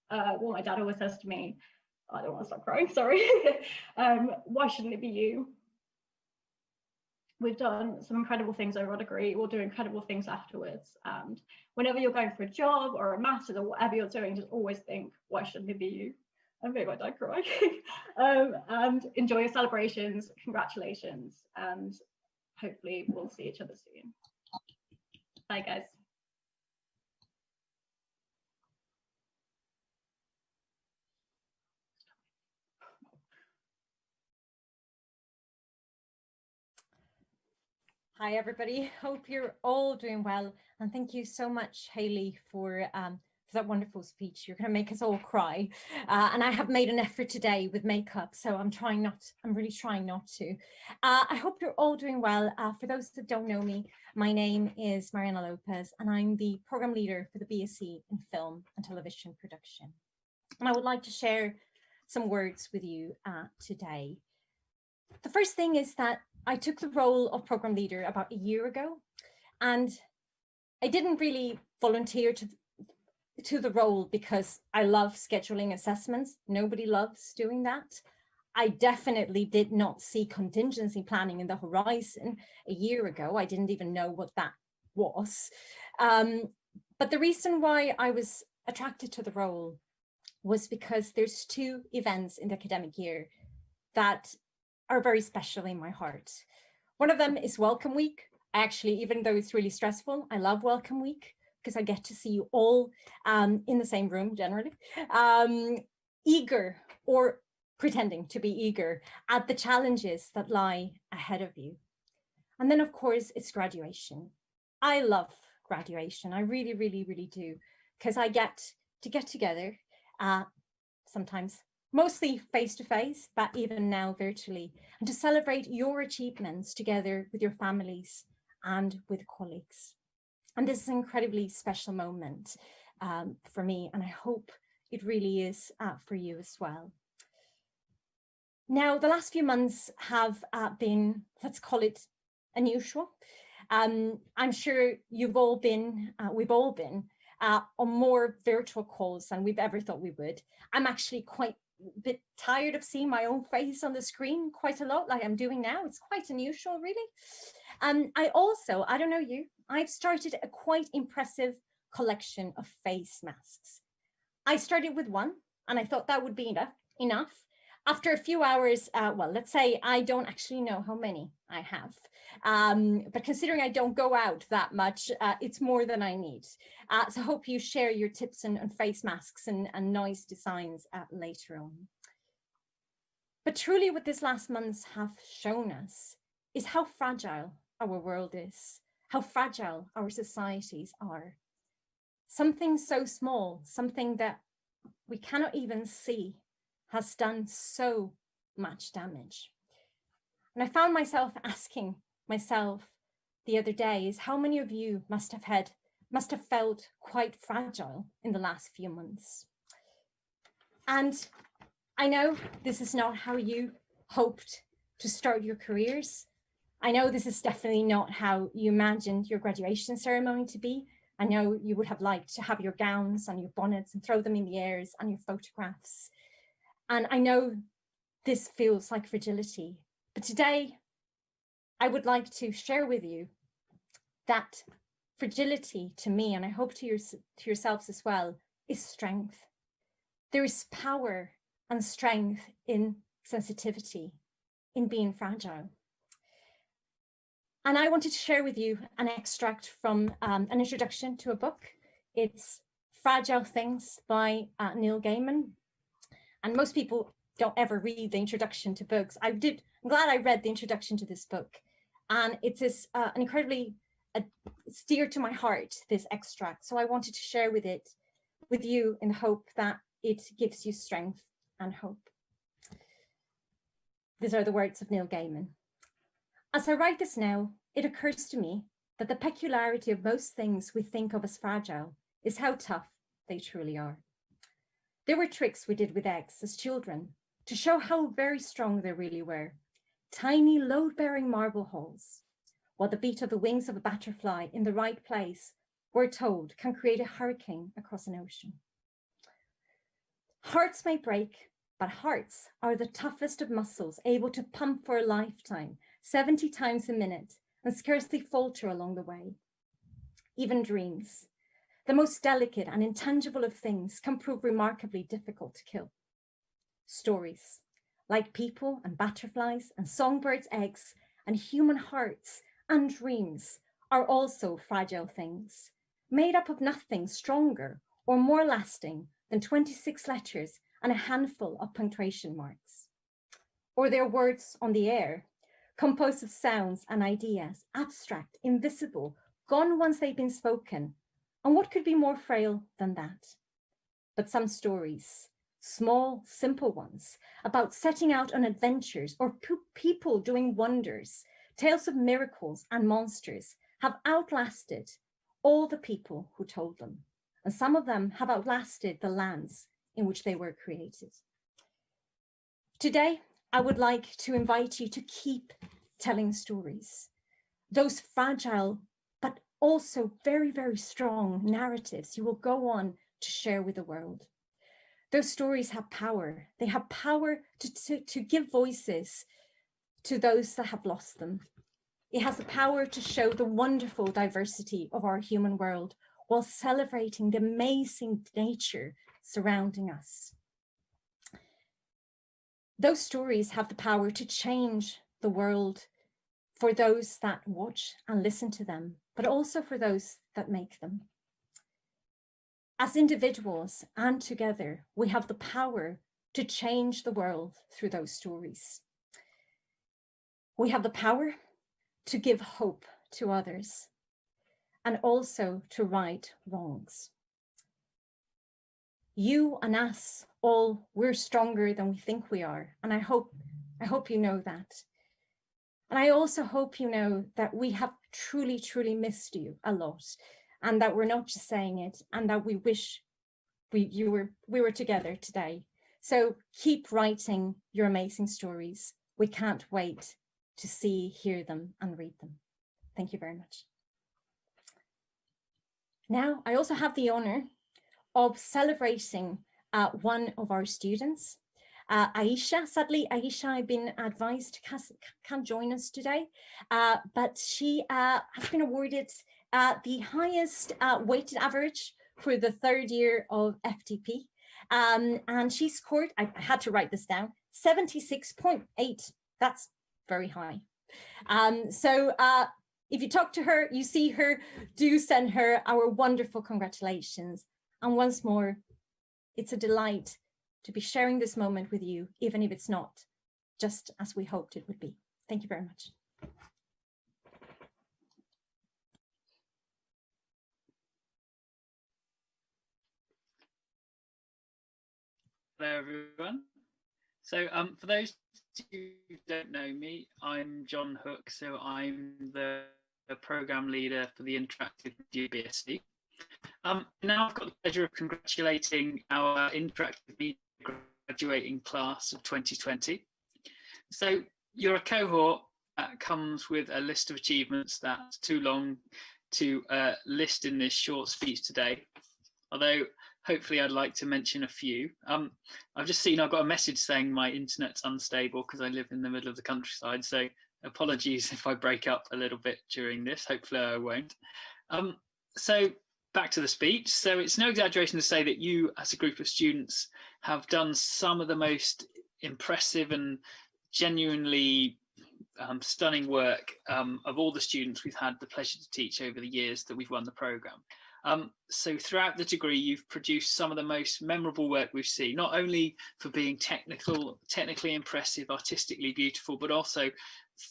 what my dad always says to me, I don't want to stop crying, sorry. Why shouldn't it be you? We've done some incredible things over our degree. We'll do incredible things afterwards. And whenever you're going for a job or a master's or whatever you're doing, just always think, why shouldn't it be you? I made my dad cry. And enjoy your celebrations. Congratulations. And hopefully we'll see each other soon. Bye, guys. Hi, everybody. Hope you're all doing well. And thank you so much, Hayley, for that wonderful speech. You're going to make us all cry. And I have made an effort today with makeup, so I'm really trying not to. I hope you're all doing well. For those that don't know me, my name is Mariana Lopez, and I'm the program leader for the BSc in Film and Television Production. And I would like to share some words with you today. The first thing is that I took the role of program leader about a year ago, and I didn't really volunteer to the role because I love scheduling assessments. Nobody loves doing that. I definitely did not see contingency planning in the horizon a year ago. I didn't even know what that was. But the reason why I was attracted to the role was because there's two events in the academic year that are very special in my heart. One of them is Welcome Week. Actually, even though it's really stressful, I love Welcome Week because I get to see you all in the same room generally, eager or pretending to be eager at the challenges that lie ahead of you. And then of course it's graduation. I love graduation. I really, really, really do, because I get together sometimes, mostly face-to-face, but even now virtually, and to celebrate your achievements together with your families and with colleagues. And this is an incredibly special moment for me, and I hope it really is for you as well. Now, the last few months have been, let's call it, unusual. I'm sure we've all been on more virtual calls than we've ever thought we would. I'm actually quite a bit tired of seeing my own face on the screen quite a lot, like I'm doing now. It's quite unusual, really. I don't know you, I've started a quite impressive collection of face masks. I started with one, and I thought that would be enough. After a few hours, well, let's say I don't actually know how many I have, but considering I don't go out that much, it's more than I need. So I hope you share your tips on face masks and noise designs later on. But truly what this last months have shown us is how fragile our world is, how fragile our societies are. Something so small, something that we cannot even see, has done so much damage. And I found myself asking myself the other day is how many of you must have felt quite fragile in the last few months. And I know this is not how you hoped to start your careers. I know this is definitely not how you imagined your graduation ceremony to be. I know you would have liked to have your gowns and your bonnets and throw them in the airs and your photographs. And I know this feels like fragility, but today I would like to share with you that fragility to me, and I hope to yourselves as well, is strength. There is power and strength in sensitivity in being fragile. And I wanted to share with you an extract from an introduction to a book. It's Fragile Things by Neil Gaiman. And most people don't ever read the introduction to books. I'm glad I read the introduction to this book. And it's this an incredibly it's dear to my heart, this extract. So I wanted to share with you in the hope that it gives you strength and hope. These are the words of Neil Gaiman. As I write this now, it occurs to me that the peculiarity of most things we think of as fragile is how tough they truly are. There were tricks we did with eggs as children to show how very strong they really were. Tiny load-bearing marble holes, while the beat of the wings of a butterfly in the right place, we're told, can create a hurricane across an ocean. Hearts may break, but hearts are the toughest of muscles, able to pump for a lifetime, 70 times a minute, and scarcely falter along the way. Even dreams, the most delicate and intangible of things, can prove remarkably difficult to kill. Stories, like people and butterflies and songbirds' eggs and human hearts and dreams, are also fragile things, made up of nothing stronger or more lasting than 26 letters and a handful of punctuation marks. Or their words on the air, composed of sounds and ideas, abstract, invisible, gone once they've been spoken. And what could be more frail than that? But some stories, small, simple ones, about setting out on adventures or people doing wonders, tales of miracles and monsters, have outlasted all the people who told them. And some of them have outlasted the lands in which they were created. Today, I would like to invite you to keep telling stories, those fragile but also very, very strong narratives you will go on to share with the world. Those stories have power. They have power to give voices to those that have lost them. It has the power to show the wonderful diversity of our human world while celebrating the amazing nature surrounding us. Those stories have the power to change the world for those that watch and listen to them, but also for those that make them. As individuals and together, we have the power to change the world through those stories. We have the power to give hope to others and also to right wrongs. You and us all, we're stronger than we think we are. And I hope you know that. And I also hope you know that we have truly, truly missed you a lot, and that we're not just saying it, and that we wish we were together today. So keep writing your amazing stories. We can't wait to see, hear them, and read them. Thank you very much. Now, I also have the honor of celebrating one of our students, Aisha. Sadly, Aisha, I've been advised can't join us today, but she has been awarded the highest weighted average for the third year of FTP. And she scored, I had to write this down, 76.8. That's very high. So if you talk to her, you see her, do send her our wonderful congratulations. And once more, it's a delight to be sharing this moment with you, even if it's not just as we hoped it would be. Thank you very much. Hello, everyone. So for those who don't know me, I'm John Hook. So I'm the program leader for the Interactive Media BSc. Now I've got the pleasure of congratulating our Interactive Media graduating class of 2020. So you're a cohort that comes with a list of achievements that's too long to list in this short speech today, although hopefully I'd like to mention a few. I've just seen I've got a message saying my internet's unstable because I live in the middle of the countryside, so apologies if I break up a little bit during this. Hopefully I won't. So back to the speech. So it's no exaggeration to say that you as a group of students have done some of the most impressive and genuinely stunning work of all the students we've had the pleasure to teach over the years that we've run the programme. So throughout the degree, you've produced some of the most memorable work we've seen, not only for being technically impressive, artistically beautiful, but also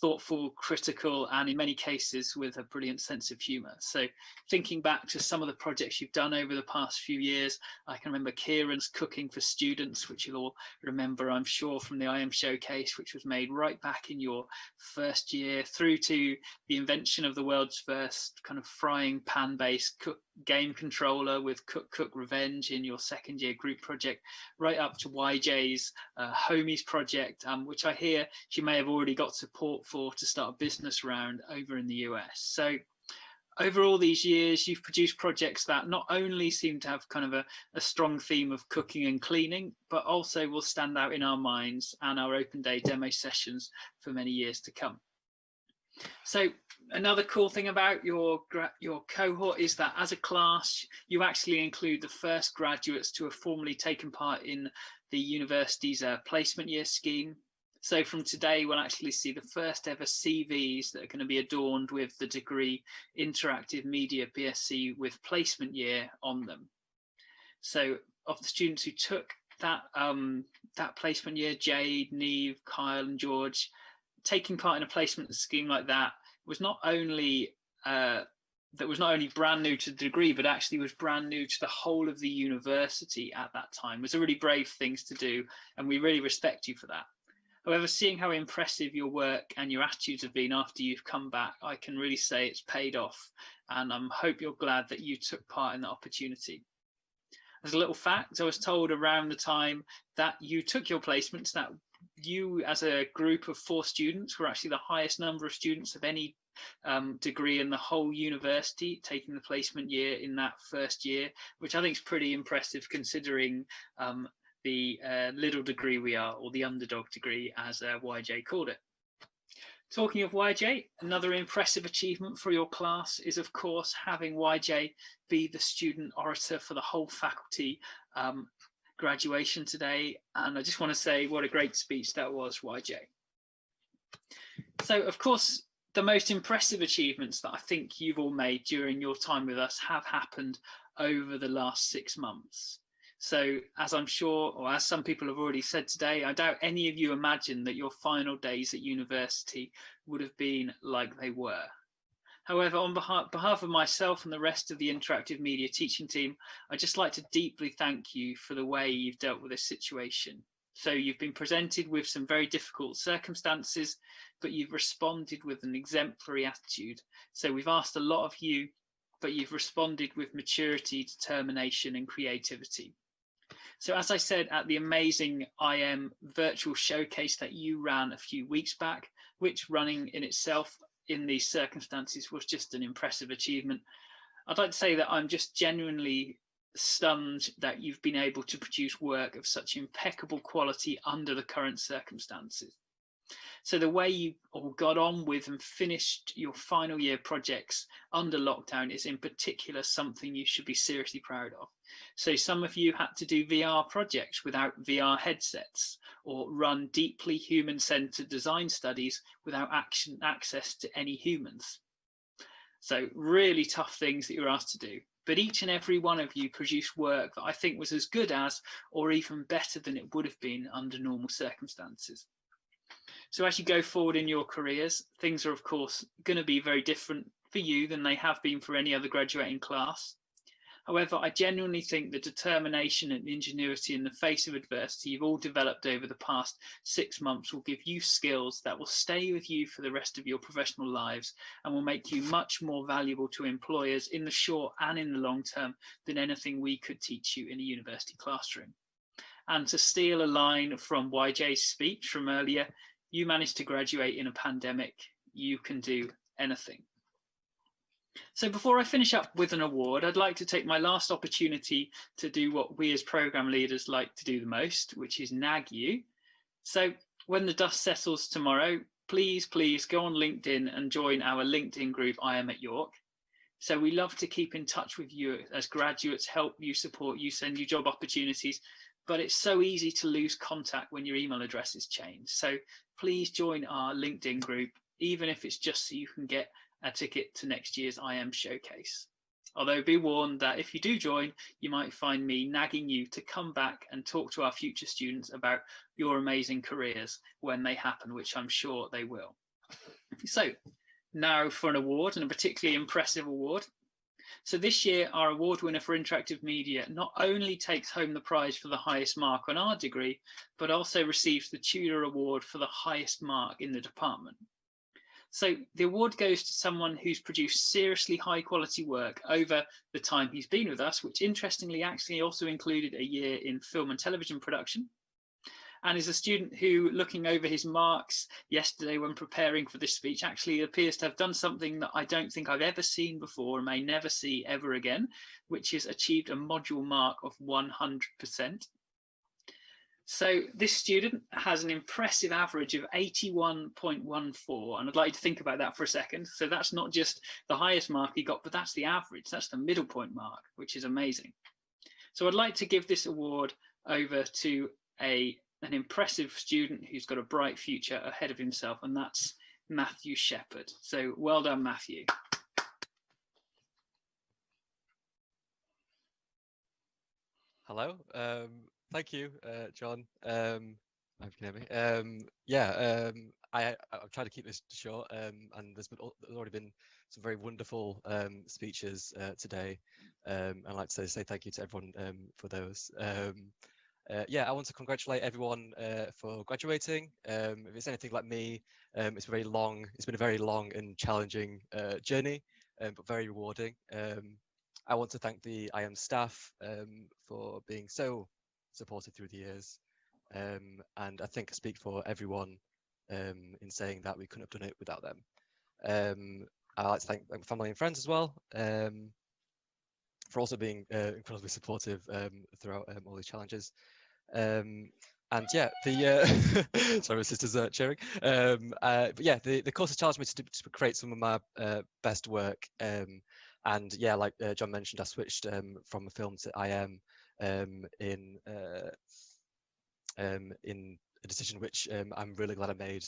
thoughtful, critical, and in many cases with a brilliant sense of humour. So thinking back to some of the projects you've done over the past few years, I can remember Kieran's Cooking for Students, which you'll all remember, I'm sure, from the IM Showcase, which was made right back in your first year, through to the invention of the world's first kind of frying pan-based game controller with Cook Revenge in your second year group project, right up to YJ's Homies project, which I hear she may have already got support for to start a business round over in the US. So over all these years, you've produced projects that not only seem to have kind of a strong theme of cooking and cleaning, but also will stand out in our minds and our open day demo sessions for many years to come. So another cool thing about your cohort is that as a class, you actually include the first graduates to have formally taken part in the university's placement year scheme. So from today, we'll actually see the first ever CVs that are going to be adorned with the degree Interactive Media BSc with placement year on them. So of the students who took that, that placement year, Jade, Neve, Kyle and George, taking part in a placement scheme like that was not only brand new to the degree, but actually was brand new to the whole of the university at that time. It was a really brave thing to do, and we really respect you for that. However, seeing how impressive your work and your attitudes have been after you've come back, I can really say it's paid off, and I hope you're glad that you took part in that opportunity. As a little fact, I was told around the time that you took your placements that you, as a group of 4 students, were actually the highest number of students of any degree in the whole university taking the placement year in that first year, which I think is pretty impressive considering the little degree we are, or the underdog degree, as YJ called it. Talking of YJ, another impressive achievement for your class is, of course, having YJ be the student orator for the whole faculty graduation today. And I just want to say what a great speech that was, YJ. So, of course, the most impressive achievements that I think you've all made during your time with us have happened over the last 6 months. So as I'm sure, or as some people have already said today, I doubt any of you imagined that your final days at university would have been like they were. However, on behalf of myself and the rest of the interactive media teaching team, I'd just like to deeply thank you for the way you've dealt with this situation. So you've been presented with some very difficult circumstances, but you've responded with an exemplary attitude. So we've asked a lot of you, but you've responded with maturity, determination, and creativity. So as I said at the amazing IM virtual showcase that you ran a few weeks back, which running in itself in these circumstances was just an impressive achievement, I'd like to say that I'm just genuinely stunned that you've been able to produce work of such impeccable quality under the current circumstances. So the way you all got on with and finished your final year projects under lockdown is in particular something you should be seriously proud of. So some of you had to do VR projects without VR headsets, or run deeply human-centered design studies without access to any humans. So really tough things that you're asked to do. But each and every one of you produced work that I think was as good as, or even better than it would have been under normal circumstances. So as you go forward in your careers, things are of course going to be very different for you than they have been for any other graduating class. However, I genuinely think the determination and ingenuity in the face of adversity you've all developed over the past 6 months will give you skills that will stay with you for the rest of your professional lives and will make you much more valuable to employers in the short and in the long term than anything we could teach you in a university classroom. And to steal a line from YJ's speech from earlier, you managed to graduate in a pandemic. You can do anything. So before I finish up with an award, I'd like to take my last opportunity to do what we as programme leaders like to do the most, which is nag you. So when the dust settles tomorrow, please go on LinkedIn and join our LinkedIn group, I Am at York. So we love to keep in touch with you as graduates, help you, support you, send you job opportunities. but it's so easy to lose contact when your email address is changed. So please join our LinkedIn group, even if it's just so you can get a ticket to next year's IM showcase. Although be warned that if you do join, you might find me nagging you to come back and talk to our future students about your amazing careers when they happen, which I'm sure they will. So now for an award, and a particularly impressive award. So this year, our award winner for interactive media not only takes home the prize for the highest mark on our degree, but also receives the Tudor Award for the highest mark in the department. So the award goes to someone who's produced seriously high quality work over the time he's been with us, which interestingly actually also included a year in film and television production, and is a student who, looking over his marks yesterday when preparing for this speech, actually appears to have done something that I don't think I've ever seen before and may never see ever again, which is achieved a module mark of 100%. So this student has an impressive average of 81.14, and I'd like you to think about that for a second. So that's not just the highest mark he got, but that's the average, that's the middle point mark, which is amazing. So I'd like to give this award over to an impressive student who's got a bright future ahead of himself, and that's Matthew Shepherd. So well done, Matthew. Hello. Thank you, John. I hope you can hear me. I've tried to keep this short, and there's already been some very wonderful speeches today. I'd like to say thank you to everyone for those. I want to congratulate everyone for graduating. If it's anything like me, it's been a very long and challenging journey, but very rewarding. I want to thank the IM staff for being so supported through the years, and I think I speak for everyone in saying that we couldn't have done it without them. I'd like to thank my family and friends as well for also being incredibly supportive throughout all these challenges. Sorry, my sister's cheering. The course has challenged me to create some of my best work. Like John mentioned, I switched from a film to IM in a decision which I'm really glad I made.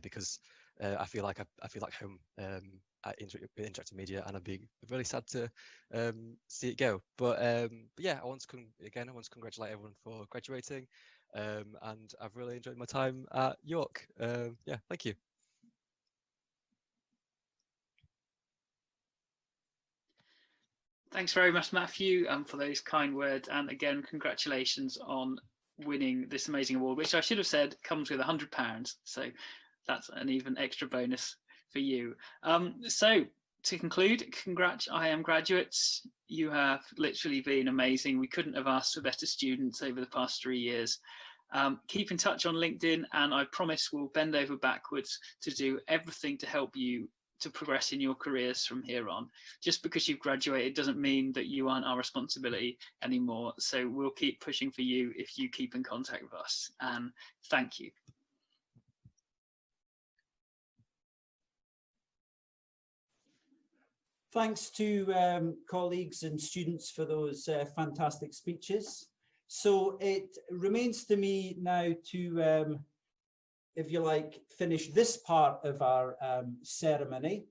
Because I feel like home at interactive media, and I'd be really sad to see it go. I want to congratulate everyone for graduating, and I've really enjoyed my time at York. Thank you. Thanks very much, Matthew, for those kind words. And again, congratulations on winning this amazing award, which I should have said comes with £100. So that's an even extra bonus for you. So to conclude, congrats IM graduates. You have literally been amazing. We couldn't have asked for better students over the past 3 years. Keep in touch on LinkedIn, and I promise we'll bend over backwards to do everything to help you to progress in your careers from here on. Just because you've graduated doesn't mean that you aren't our responsibility anymore. So we'll keep pushing for you if you keep in contact with us. And thank you. Thanks to colleagues and students for those fantastic speeches. So it remains to me now to if you like, finish this part of our ceremony.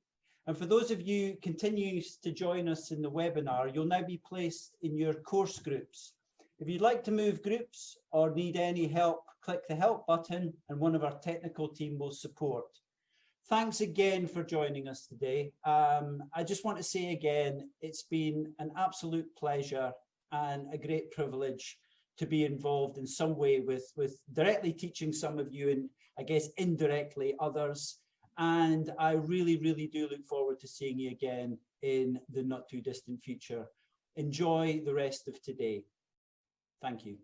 And for those of you continuing to join us in the webinar, you'll now be placed in your course groups. If you'd like to move groups or need any help, click the help button and one of our technical team will support. Thanks again for joining us today. I just want to say again, it's been an absolute pleasure and a great privilege to be involved in some way with directly teaching some of you and I guess indirectly others. And I really, really do look forward to seeing you again in the not too distant future. Enjoy the rest of today. Thank you.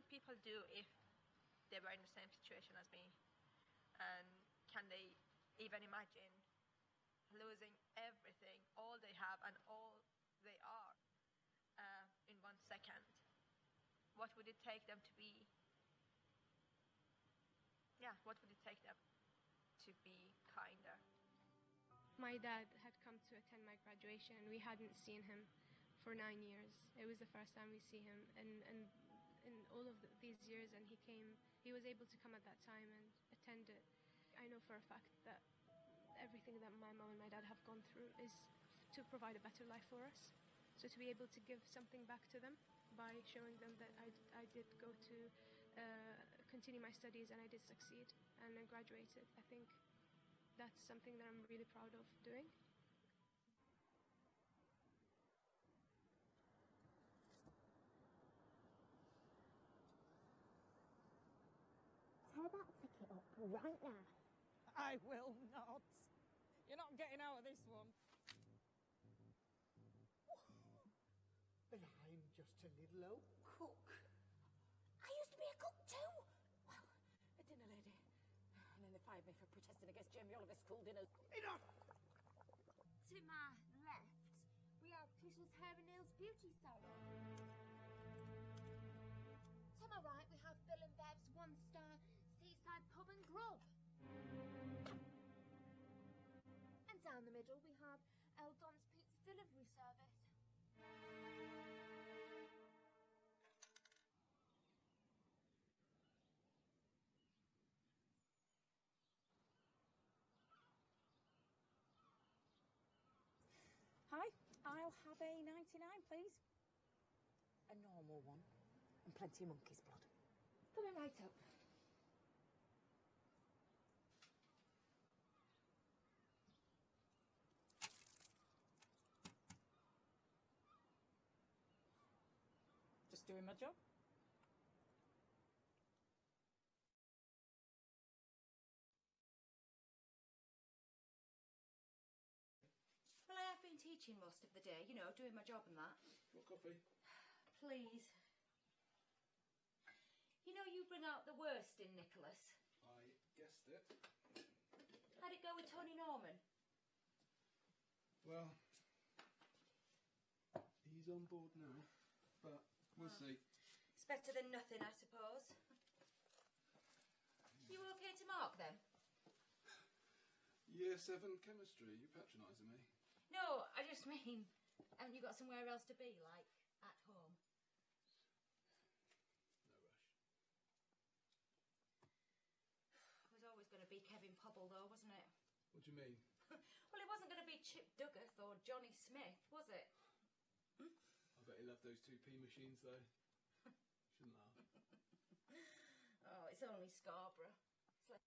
would people do if they were in the same situation as me? And can they even imagine losing everything, all they have and all they are, in 1 second? What would it take them to be? Yeah, what would it take them to be kinder? My dad had come to attend my graduation, and we hadn't seen him for 9 years. It was the first time we see him, and in all of these years, and he was able to come at that time and attend it. I know for a fact that everything that my mom and my dad have gone through is to provide a better life for us. So to be able to give something back to them by showing them that I did go to continue my studies and I did succeed and I graduated, I think that's something that I'm really proud of doing. Tear that ticket up right now. I will not. You're not getting out of this one. But I'm just a little old cook. I used to be a cook too. Well, a dinner lady. And then they fired me for protesting against Jamie Oliver's school dinners. Enough! To my left, we have Tricia's Hair and Nails Beauty Salon. To my right, we have Bill and Bev's one-star seaside pub and grub. And down the middle, we have El Don's Pizza Delivery Service. Hi, I'll have a 99, please. A normal one. And plenty of monkey's blood. Coming right up. Just doing my job. Well, I have been teaching most of the day, you know, doing my job and that. What coffee? Please. You know, you bring out the worst in Nicholas. I guessed it. How'd it go with Tony Norman? Well, he's on board now, but we'll see. It's better than nothing, I suppose. You okay to mark then? Year 7 chemistry, you patronising me? No, I just mean, haven't you got somewhere else to be, like at home? No rush. It was always going to be Kevin Pobble, though, wasn't it? What do you mean? Well, it wasn't going to be Chip Duggath or Johnny Smith, was it? I bet he loved those 2p machines, though. Shouldn't laugh. Oh, it's only Scarborough. It's like